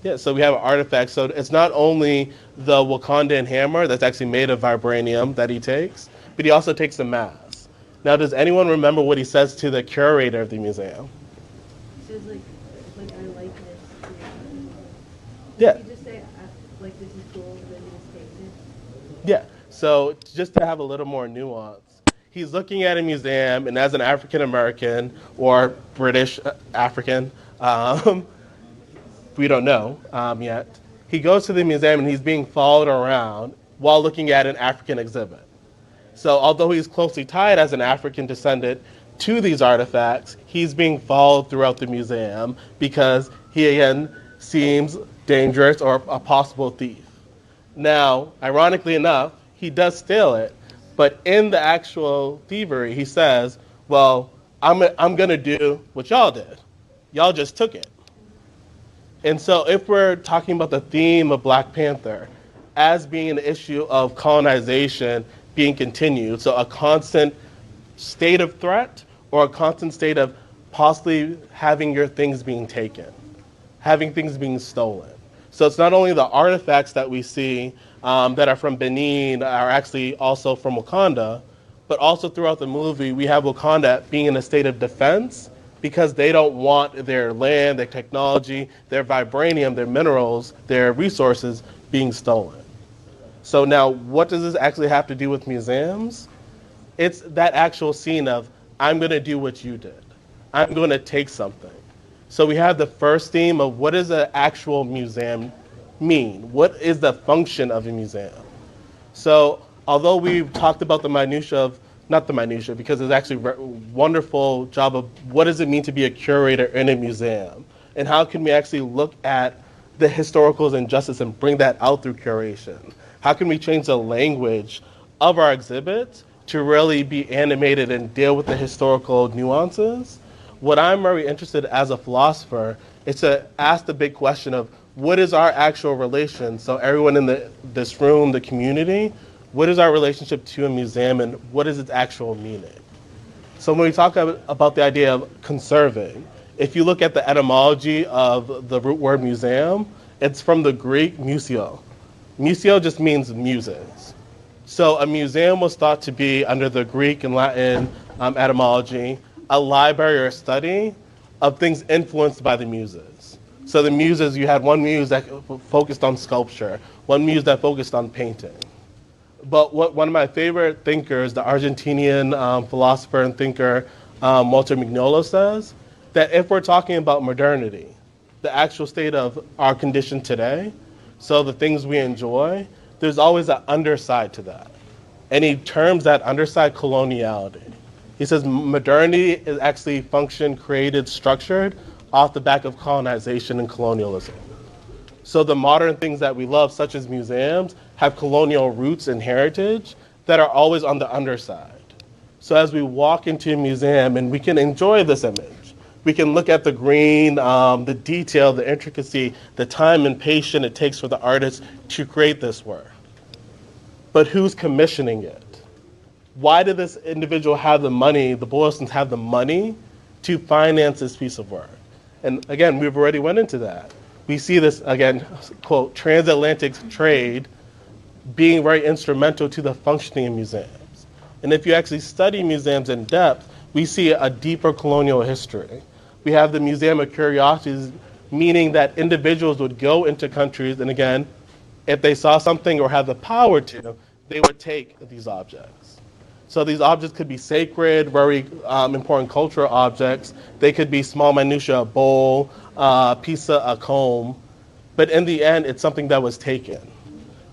S3: Yeah, so we have an artifact. So it's not only the Wakandan hammer that's actually made of vibranium that he takes, but he also takes the mask. Now, does anyone remember what he says to the curator of the museum?
S6: He says like I like this.
S3: Yeah.
S6: He just say like this is cool, then he just takes it.
S3: Yeah. So just to have a little more nuance, he's looking at a museum, and as an African American or British African, we don't know yet. He goes to the museum and he's being followed around while looking at an African exhibit. So although he's closely tied as an African descendant to these artifacts, he's being followed throughout the museum because he, again, seems dangerous or a possible thief. Now, ironically enough, he does steal it, but in the actual thievery, he says, well, I'm going to do what y'all did. Y'all just took it. And so if we're talking about the theme of Black Panther as being an issue of colonization being continued, so a constant state of threat or a constant state of possibly having your things being taken, having things being stolen. So it's not only the artifacts that we see that are from Benin are actually also from Wakanda, but also throughout the movie we have Wakanda being in a state of defense because they don't want their land, their technology, their vibranium, their minerals, their resources being stolen. So now, what does this actually have to do with museums? It's that actual scene of, I'm going to do what you did. I'm going to take something. So we have the first theme of what does an actual museum mean? What is the function of a museum? So although we've talked about the minutia of, not the minutia, because it's actually a wonderful job of what does it mean to be a curator in a museum? And how can we actually look at the historical injustice and bring that out through curation? How can we change the language of our exhibits to really be animated and deal with the historical nuances? What I'm very interested as a philosopher is to ask the big question of what is our actual relation? So everyone in this room, the community, what is our relationship to a museum and what is its actual meaning? So when we talk about the idea of conserving, if you look at the etymology of the root word museum, it's from the Greek museo. Museo just means muses. So a museum was thought to be, under the Greek and Latin etymology, a library or a study of things influenced by the muses. So the muses, you had one muse that focused on sculpture, one muse that focused on painting. But one of my favorite thinkers, the Argentinian philosopher and thinker Walter Mignolo, says that if we're talking about modernity, the actual state of our condition today, so the things we enjoy, there's always an underside to that. And he terms that underside coloniality. He says modernity is actually functioned, created, structured off the back of colonization and colonialism. So the modern things that we love, such as museums, have colonial roots and heritage that are always on the underside. So as we walk into a museum and we can enjoy this image, we can look at the green, the detail, the intricacy, the time and patience it takes for the artist to create this work. But who's commissioning it? Why did this individual have the money, the Boylstons have the money to finance this piece of work? And again, we've already went into that. We see this, again, quote, transatlantic trade being very instrumental to the functioning of museums. And if you actually study museums in depth, we see a deeper colonial history. We have the Museum of Curiosities, meaning that individuals would go into countries, and again, if they saw something or had the power to, they would take these objects. So these objects could be sacred, very important cultural objects. They could be small minutia, a bowl, a piece of a comb. But in the end, it's something that was taken.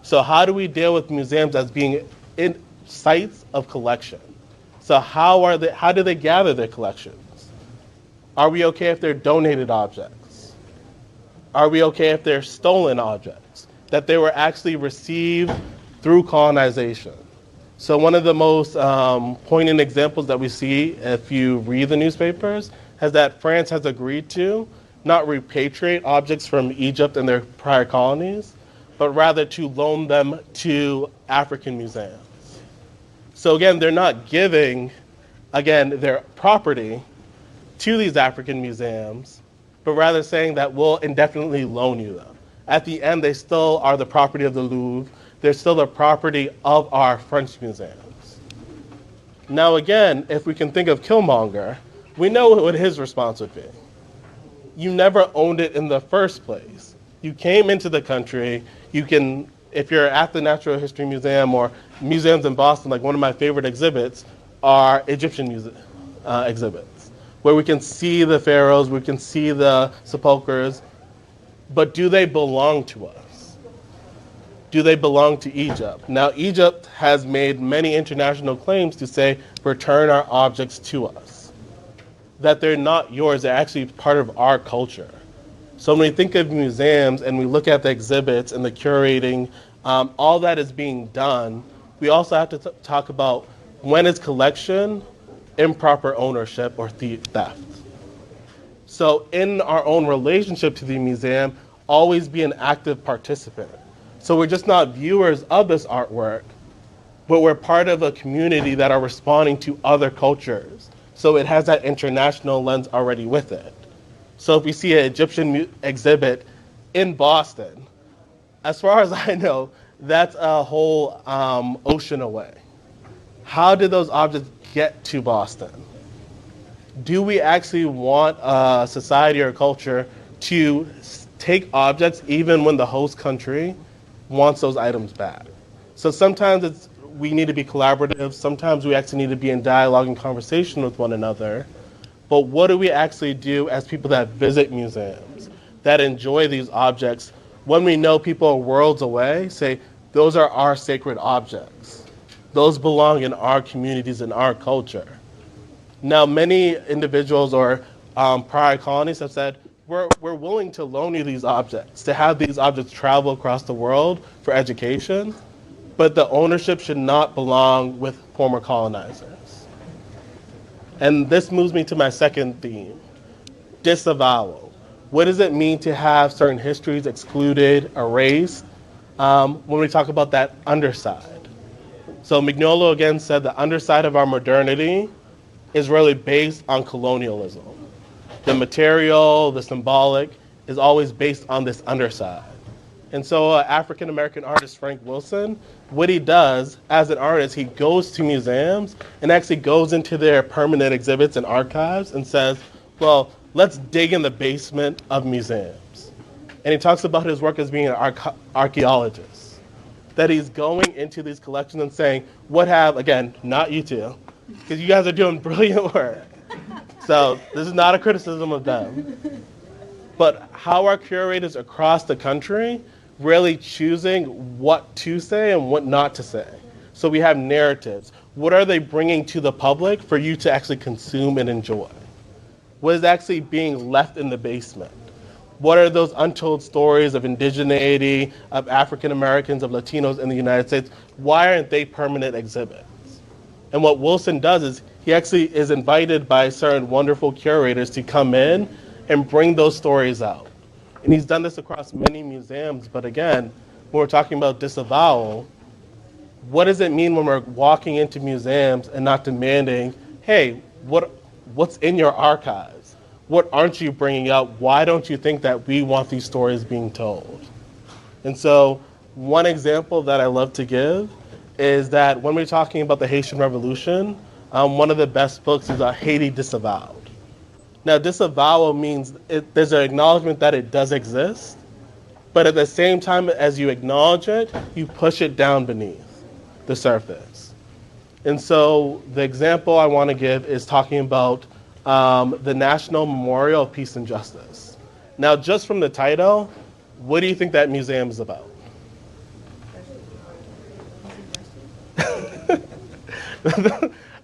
S3: So how do we deal with museums as being in sites of collection? So how do they gather their collections? Are we okay if they're donated objects? Are we okay if they're stolen objects? That they were actually received through colonization? So one of the most poignant examples that we see if you read the newspapers is that France has agreed to not repatriate objects from Egypt and their prior colonies, but rather to loan them to African museums. So again, they're not giving, again, their property to these African museums, but rather saying that we'll indefinitely loan you them. At the end, they still are the property of the Louvre. They're still the property of our French museums. Now again, if we can think of Killmonger, we know what his response would be. You never owned it in the first place. You came into the country, you can, if you're at the Natural History Museum or museums in Boston, like one of my favorite exhibits are Egyptian exhibits, where we can see the pharaohs, we can see the sepulchres, but do they belong to us? Do they belong to Egypt? Now, Egypt has made many international claims to say, return our objects to us. That they're not yours, they're actually part of our culture. So when we think of museums and we look at the exhibits and the curating, all that is being done, we also have to talk about when is collection improper ownership or theft. So in our own relationship to the museum, always be an active participant. So we're just not viewers of this artwork, but we're part of a community that are responding to other cultures. So it has that international lens already with it. So if we see an Egyptian exhibit in Boston, as far as I know, that's a whole ocean away. How did those objects get to Boston? Do we actually want a society or culture to take objects even when the host country wants those items back? So sometimes we need to be collaborative, sometimes we actually need to be in dialogue and conversation with one another. But what do we actually do as people that visit museums, that enjoy these objects, when we know people are worlds away, say, those are our sacred objects. Those belong in our communities and our culture. Now, many individuals or prior colonies have said, we're willing to loan you these objects, to have these objects travel across the world for education, but the ownership should not belong with former colonizers. And this moves me to my second theme, disavowal. What does it mean to have certain histories excluded, erased, when we talk about that underside? So Mignolo again said the underside of our modernity is really based on colonialism. The material, the symbolic, is always based on this underside. And so African-American artist Frank Wilson, what he does as an artist, he goes to museums and actually goes into their permanent exhibits and archives and says, well, let's dig in the basement of museums. And he talks about his work as being an archaeologist, that he's going into these collections and saying, what have, again, not you two, because you guys are doing brilliant work. So this is not a criticism of them. But how are curators across the country really choosing what to say and what not to say? So we have narratives. What are they bringing to the public for you to actually consume and enjoy? What is actually being left in the basement? What are those untold stories of indigeneity, of African Americans, of Latinos in the United States? Why aren't they permanent exhibits? And what Wilson does is he actually is invited by certain wonderful curators to come in and bring those stories out. And he's done this across many museums, but again, when we're talking about disavowal, what does it mean when we're walking into museums and not demanding, hey, what's in your archives? What aren't you bringing out? Why don't you think that we want these stories being told? And so one example that I love to give is that when we're talking about the Haitian Revolution, one of the best books is Haiti Disavowed. Now, disavowal means there's an acknowledgement that it does exist, but at the same time as you acknowledge it, you push it down beneath the surface. And so the example I want to give is talking about the National Memorial of Peace and Justice. Now, just from the title, what do you think that museum is about?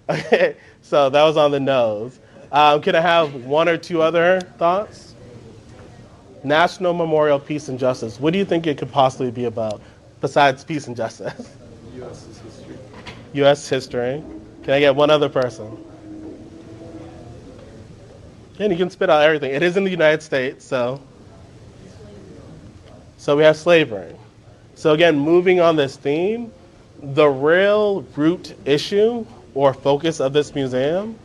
S3: Okay, so that was on the nose. Can I have one or two other thoughts? National Memorial of Peace and Justice. What do you think it could possibly be about besides peace and justice?
S5: U.S. history.
S3: U.S. history. Can I get one other person? And you can spit out everything. It is in the United States, so we have slavery. So again, moving on this theme, the real root issue or focus of this museum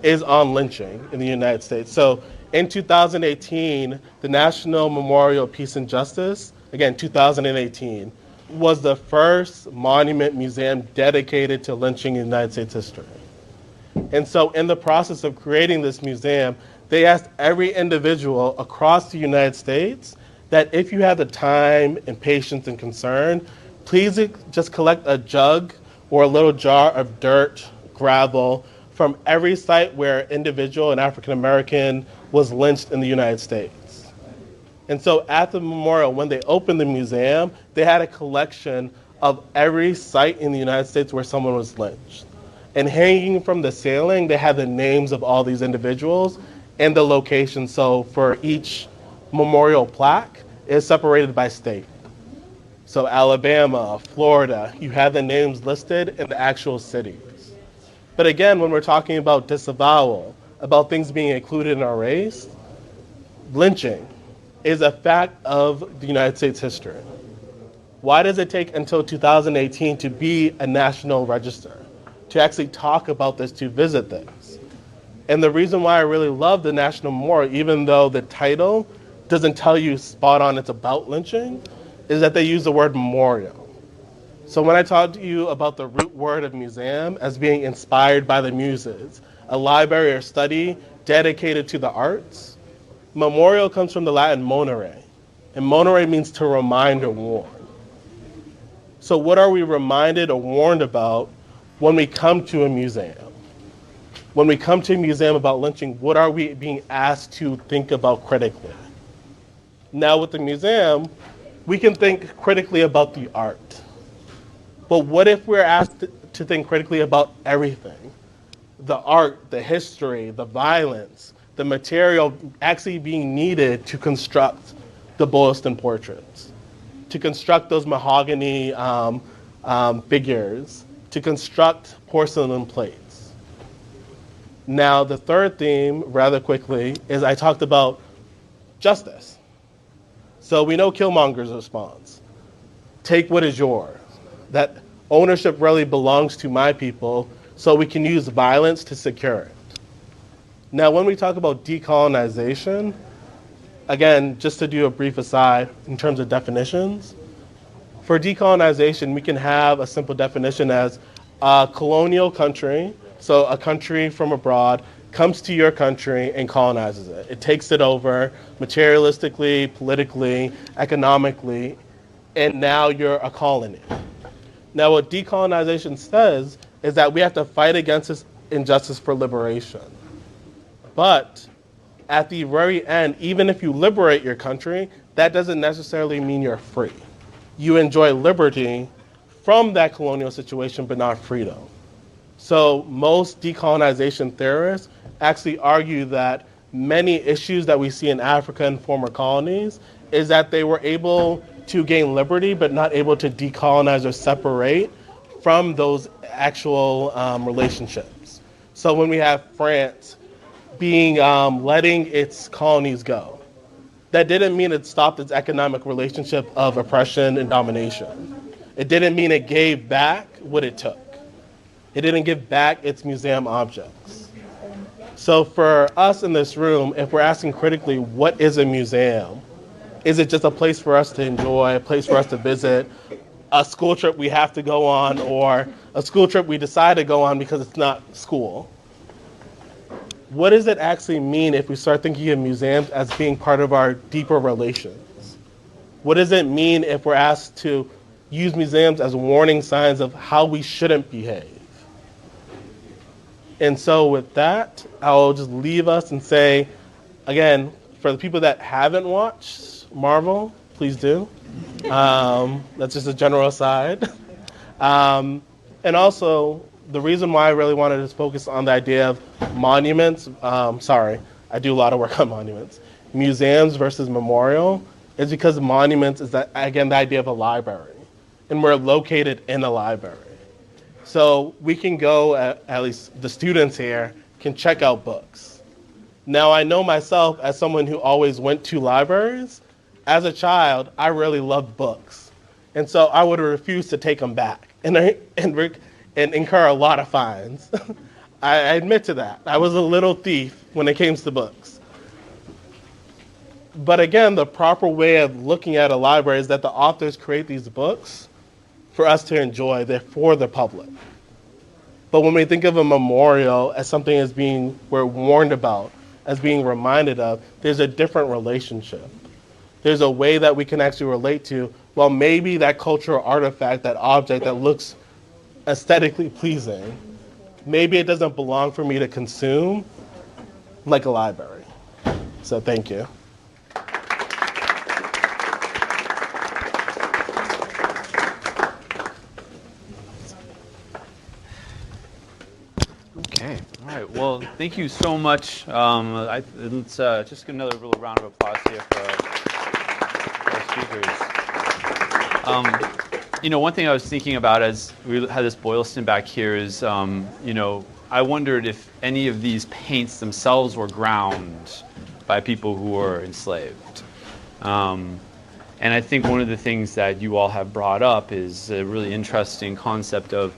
S3: is on lynching in the United States. So in 2018, the National Memorial of Peace and Justice, again, 2018, was the first monument museum dedicated to lynching in United States history. And so in the process of creating this museum, they asked every individual across the United States that if you have the time and patience and concern, please just collect a jug or a little jar of dirt, gravel, from every site where an individual, an African American, was lynched in the United States. And so at the memorial, when they opened the museum, they had a collection of every site in the United States where someone was lynched. And hanging from the ceiling, they had the names of all these individuals and the location. So for each memorial plaque, it's separated by state. So Alabama, Florida, you have the names listed in the actual cities. But again, when we're talking about disavowal, about things being included in our race, lynching is a fact of the United States history. Why does it take until 2018 to be a national register, to actually talk about this, to visit this? And the reason why I really love the National Memorial, even though the title doesn't tell you spot on it's about lynching, is that they use the word memorial. So when I talked to you about the root word of museum as being inspired by the muses, a library or study dedicated to the arts, memorial comes from the Latin monere, and monere means to remind or warn. So what are we reminded or warned about when we come to a museum? When we come to a museum about lynching, what are we being asked to think about critically? Now with the museum, we can think critically about the art. But what if we're asked to think critically about everything? The art, the history, the violence, the material actually being needed to construct the Boylston portraits, to construct those mahogany figures, to construct porcelain plates. Now, the third theme, rather quickly, is I talked about justice. So we know Killmonger's response. Take what is yours. That ownership really belongs to my people, so we can use violence to secure it. Now, when we talk about decolonization, again, just to do a brief aside in terms of definitions, for decolonization, we can have a simple definition as a colonial country, so a country from abroad comes to your country and colonizes it. It takes it over materialistically, politically, economically, and now you're a colony. Now what decolonization says is that we have to fight against this injustice for liberation. But at the very end, even if you liberate your country, that doesn't necessarily mean you're free. You enjoy liberty from that colonial situation, but not freedom. So most decolonization theorists actually argue that many issues that we see in Africa and former colonies is that they were able to gain liberty but not able to decolonize or separate from those actual relationships. So when we have France being letting its colonies go, that didn't mean it stopped its economic relationship of oppression and domination. It didn't mean it gave back what it took. It didn't give back its museum objects. So for us in this room, if we're asking critically, what is a museum? Is it just a place for us to enjoy, a place for us to visit, a school trip we have to go on, or a school trip we decide to go on because it's not school? What does it actually mean if we start thinking of museums as being part of our deeper relations? What does it mean if we're asked to use museums as warning signs of how we shouldn't behave? And so with that, I'll just leave us and say, again, for the people that haven't watched Marvel, please do. That's just a general aside. And also, the reason why I really wanted to focus on the idea of monuments, I do a lot of work on monuments, museums versus memorial, is because monuments is, that, again, the idea of a library. And we're located in a library. So we can go, at least the students here, can check out books. Now I know myself as someone who always went to libraries, as a child, I really loved books. And so I would refuse to take them back and incur a lot of fines. I admit to that. I was a little thief when it came to books. But again, the proper way of looking at a library is that the authors create these books for us to enjoy. They're for the public. But when we think of a memorial as something as being, we're warned about, as being reminded of, there's a different relationship. There's a way that we can actually relate to, well, maybe that cultural artifact, that object that looks aesthetically pleasing, maybe it doesn't belong for me to consume like a library. So thank you.
S1: Okay. All right. Well, thank you so much. Let's just give another little round of applause here for our speakers. One thing I was thinking about as we had this Boylston back here is, I wondered if any of these paints themselves were ground by people who were enslaved. And I think one of the things that you all have brought up is a really interesting concept of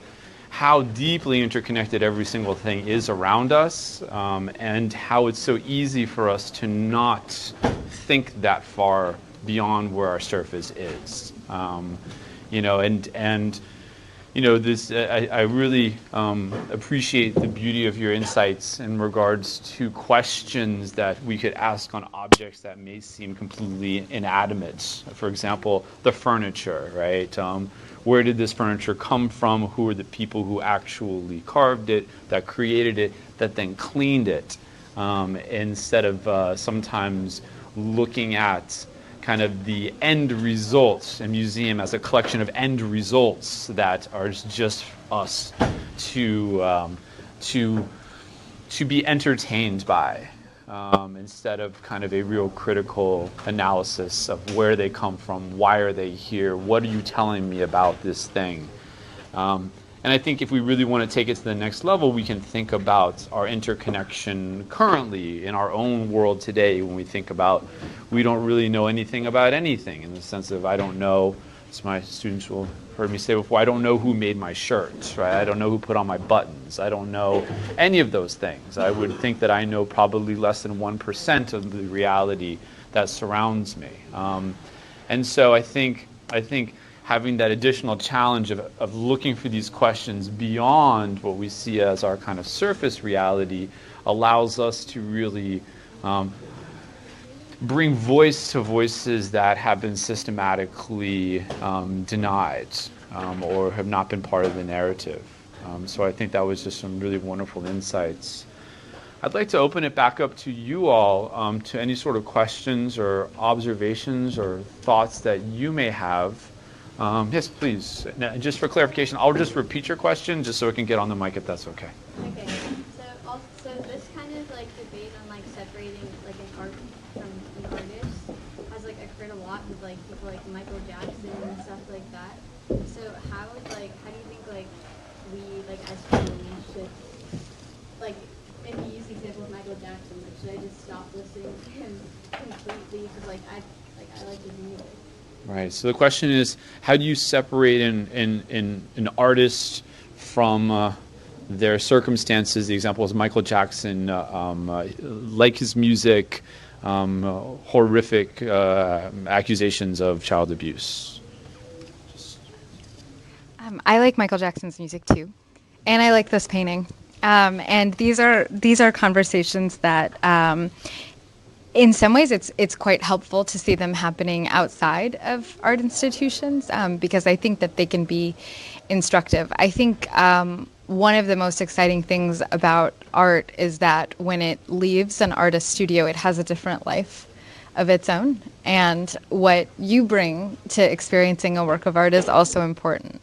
S1: how deeply interconnected every single thing is around us, and how it's so easy for us to not think that far beyond where our surface is. I really appreciate the beauty of your insights in regards to questions that we could ask on objects that may seem completely inanimate. For example, the furniture, right? Where did this furniture come from? Who are the people who actually carved it, that created it, that then cleaned it? Instead of sometimes looking at kind of the end results, a museum as a collection of end results that are just us to be entertained by, instead of kind of a real critical analysis of where they come from, why are they here, what are you telling me about this thing? And I think if we really want to take it to the next level, we can think about our interconnection currently in our own world today when we think about we don't really know anything about anything, in the sense of I don't know, as my students will heard me say before, I don't know who made my shirt, right? I don't know who put on my buttons. I don't know any of those things. I would think that I know probably less than 1% of the reality that surrounds me. And so I think having that additional challenge of looking for these questions beyond what we see as our kind of surface reality allows us to really bring voice to voices that have been systematically denied or have not been part of the narrative. So I think that was just some really wonderful insights. I'd like to open it back up to you all, to any sort of questions or observations or thoughts that you may have. Yes, please. Now, just for clarification, I'll just repeat your question just so it can get on the mic if that's okay.
S7: Okay. So this kind of like debate on like separating
S6: should, like, if you use the example of Michael Jackson, like, should I just stop listening to him completely? Because, like, I like his music.
S1: Right. So the question is, how do you separate an artist from their circumstances? The example is Michael Jackson, like his music, horrific accusations of child abuse.
S2: I like Michael Jackson's music too, and I like this painting. And these are conversations that, in some ways, it's quite helpful to see them happening outside of art institutions, because I think that they can be instructive. I think one of the most exciting things about art is that when it leaves an artist studio, it has a different life of its own, and what you bring to experiencing a work of art is also important.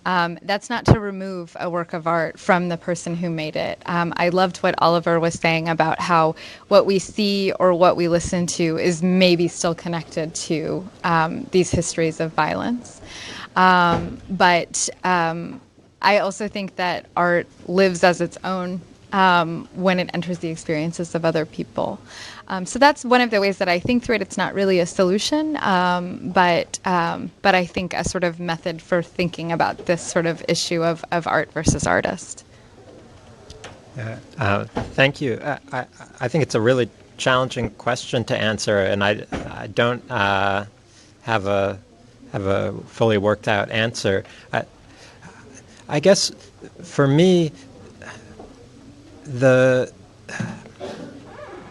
S2: That's not to remove a work of art from the person who made it. I loved what Oliver was saying about how what we see or what we listen to is maybe still connected to these histories of violence. But I also think that art lives as its own when it enters the experiences of other people. So that's one of the ways that I think through it. It's not really a solution, but I think a sort of method for thinking about this sort of issue of art versus artist.
S4: Thank you. I think it's a really challenging question to answer, and I don't have a fully worked out answer. I guess for me, the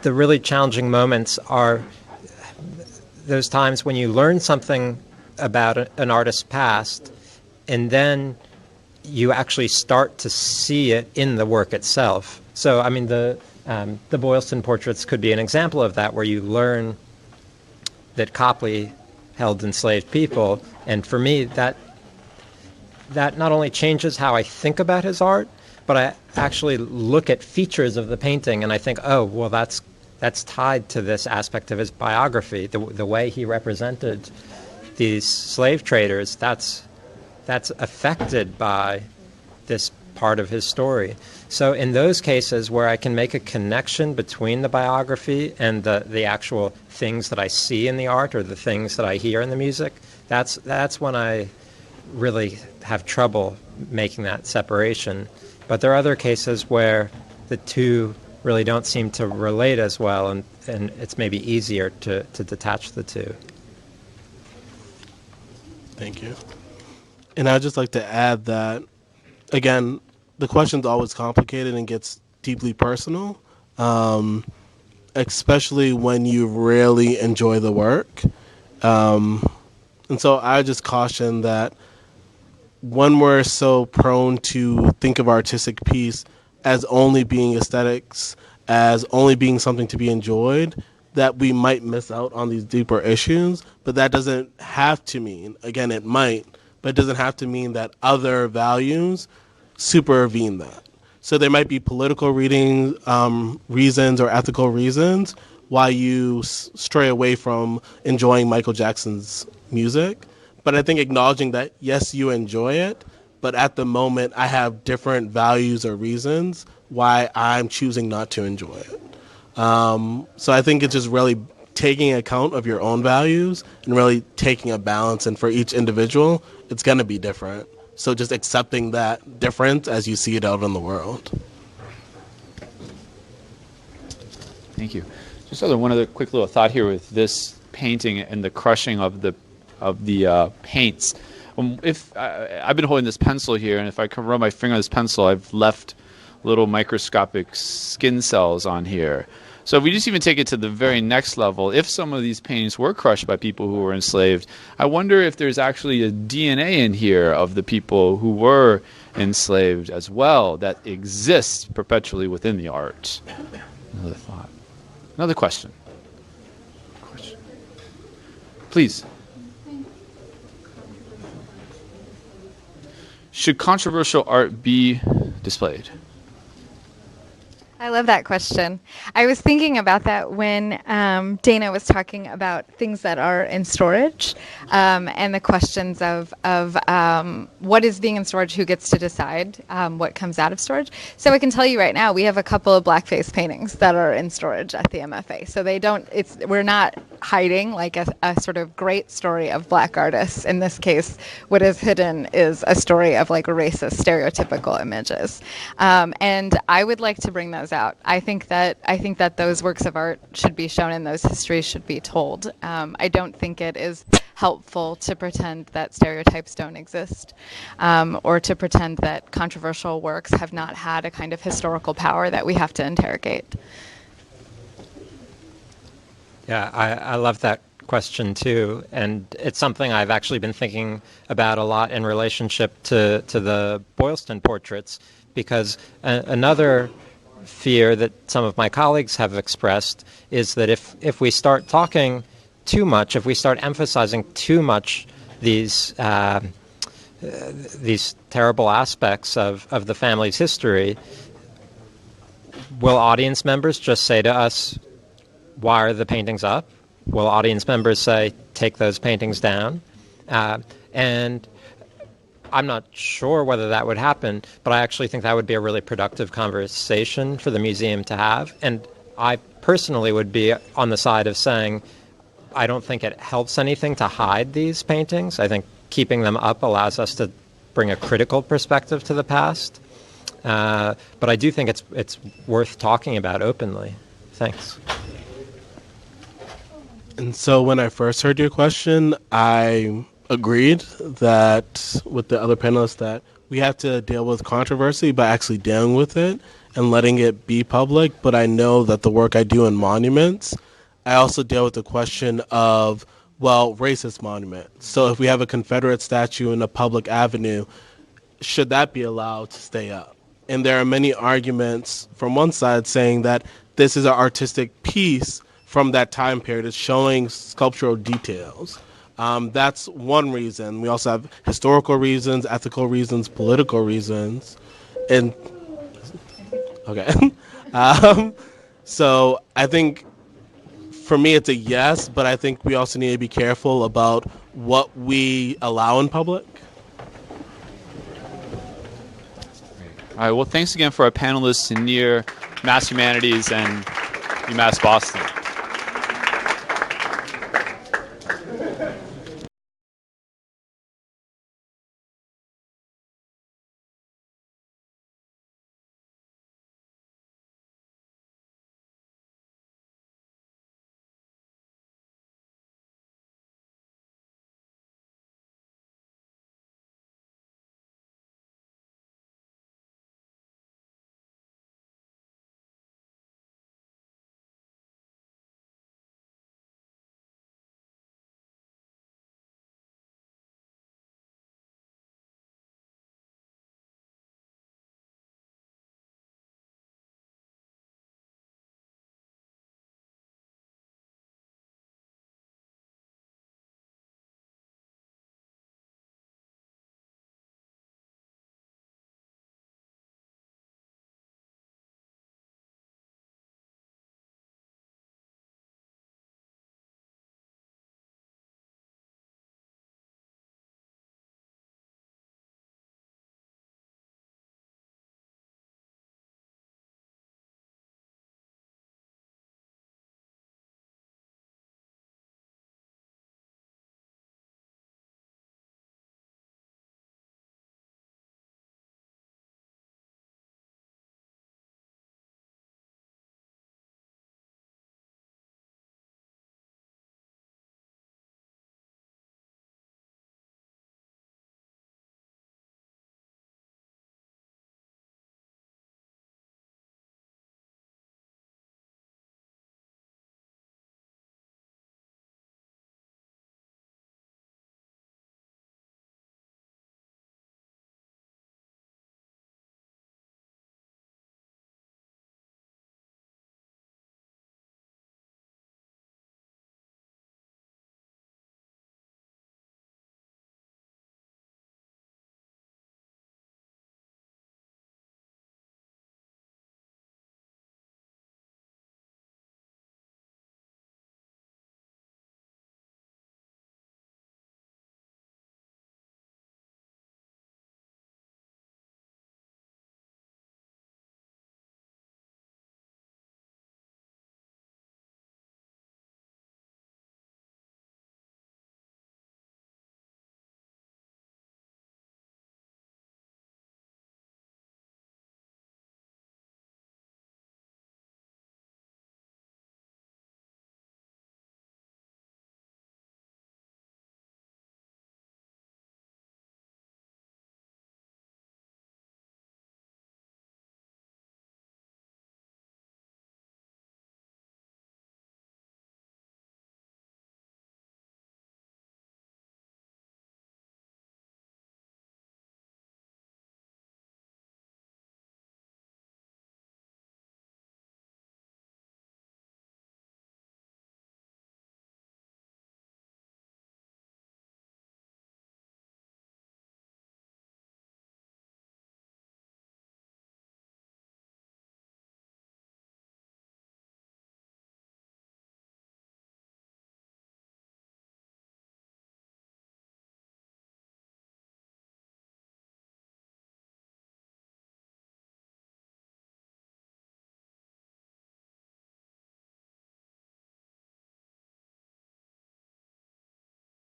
S4: really challenging moments are those times when you learn something about an artist's past, and then you actually start to see it in the work itself. So, I mean, the Boylston portraits could be an example of that, where you learn that Copley held enslaved people, and for me, that not only changes how I think about his art, but I actually look at features of the painting and I think, oh, well, that's tied to this aspect of his biography, the way he represented these slave traders. That's affected by this part of his story. So in those cases where I can make a connection between the biography and the actual things that I see in the art or the things that I hear in the music, that's when I really have trouble making that separation. But there are other cases where the two really don't seem to relate as well, and it's maybe easier to detach the two.
S3: Thank you. And I'd just like to add that, again, the question's always complicated and gets deeply personal, especially when you really enjoy the work. And so I just caution that when we're so prone to think of artistic piece as only being aesthetics, as only being something to be enjoyed, that we might miss out on these deeper issues. But that doesn't have to mean, again, it might, but it doesn't have to mean that other values supervene that. So there might be political reasons or ethical reasons why you stray away from enjoying Michael Jackson's music. But I think acknowledging that, yes, you enjoy it, but at the moment I have different values or reasons why I'm choosing not to enjoy it. So I think it's just really taking account of your own values and really taking a balance. And for each individual, it's going to be different. So just accepting that difference as you see it out in the world.
S1: Thank you. Just one other quick little thought here with this painting and the crushing of the paints. If I've been holding this pencil here, and if I can run my finger on this pencil, I've left little microscopic skin cells on here. So if we just even take it to the very next level, if some of these paintings were crushed by people who were enslaved, I wonder if there's actually a DNA in here of the people who were enslaved as well that exists perpetually within the art. Another thought. Another question. Please. Should controversial art be displayed?
S2: I love that question. I was thinking about that when Dana was talking about things that are in storage and the questions of what is being in storage, who gets to decide what comes out of storage. So I can tell you right now, we have a couple of blackface paintings that are in storage at the MFA. So we're not hiding like a sort of great story of black artists. In this case, what is hidden is a story of like racist stereotypical images. And I would like to bring those out. I think that those works of art should be shown and those histories should be told. I don't think it is helpful to pretend that stereotypes don't exist or to pretend that controversial works have not had a kind of historical power that we have to interrogate.
S4: Yeah, I love that question too, and it's something I've actually been thinking about a lot in relationship to the Boylston portraits, because another fear that some of my colleagues have expressed is that if we start talking too much, if we start emphasizing too much these terrible aspects of the family's history, will audience members just say to us, why are the paintings up? Will audience members say, take those paintings down? And I'm not sure whether that would happen, but I actually think that would be a really productive conversation for the museum to have. And I personally would be on the side of saying, I don't think it helps anything to hide these paintings. I think keeping them up allows us to bring a critical perspective to the past. But I do think it's worth talking about openly. Thanks.
S3: And so when I first heard your question, I agreed that with the other panelists that we have to deal with controversy by actually dealing with it and letting it be public. But I know that the work I do in monuments, I also deal with the question of, well, racist monuments. So if we have a Confederate statue in a public avenue, should that be allowed to stay up? And there are many arguments from one side saying that this is an artistic piece from that time period. It's showing sculptural details. That's one reason. We also have historical reasons, ethical reasons, political reasons. And okay. So I think for me it's a yes, but I think we also need to be careful about what we allow in public.
S1: All right, well, thanks again for our panelists in Mass Humanities and UMass Boston.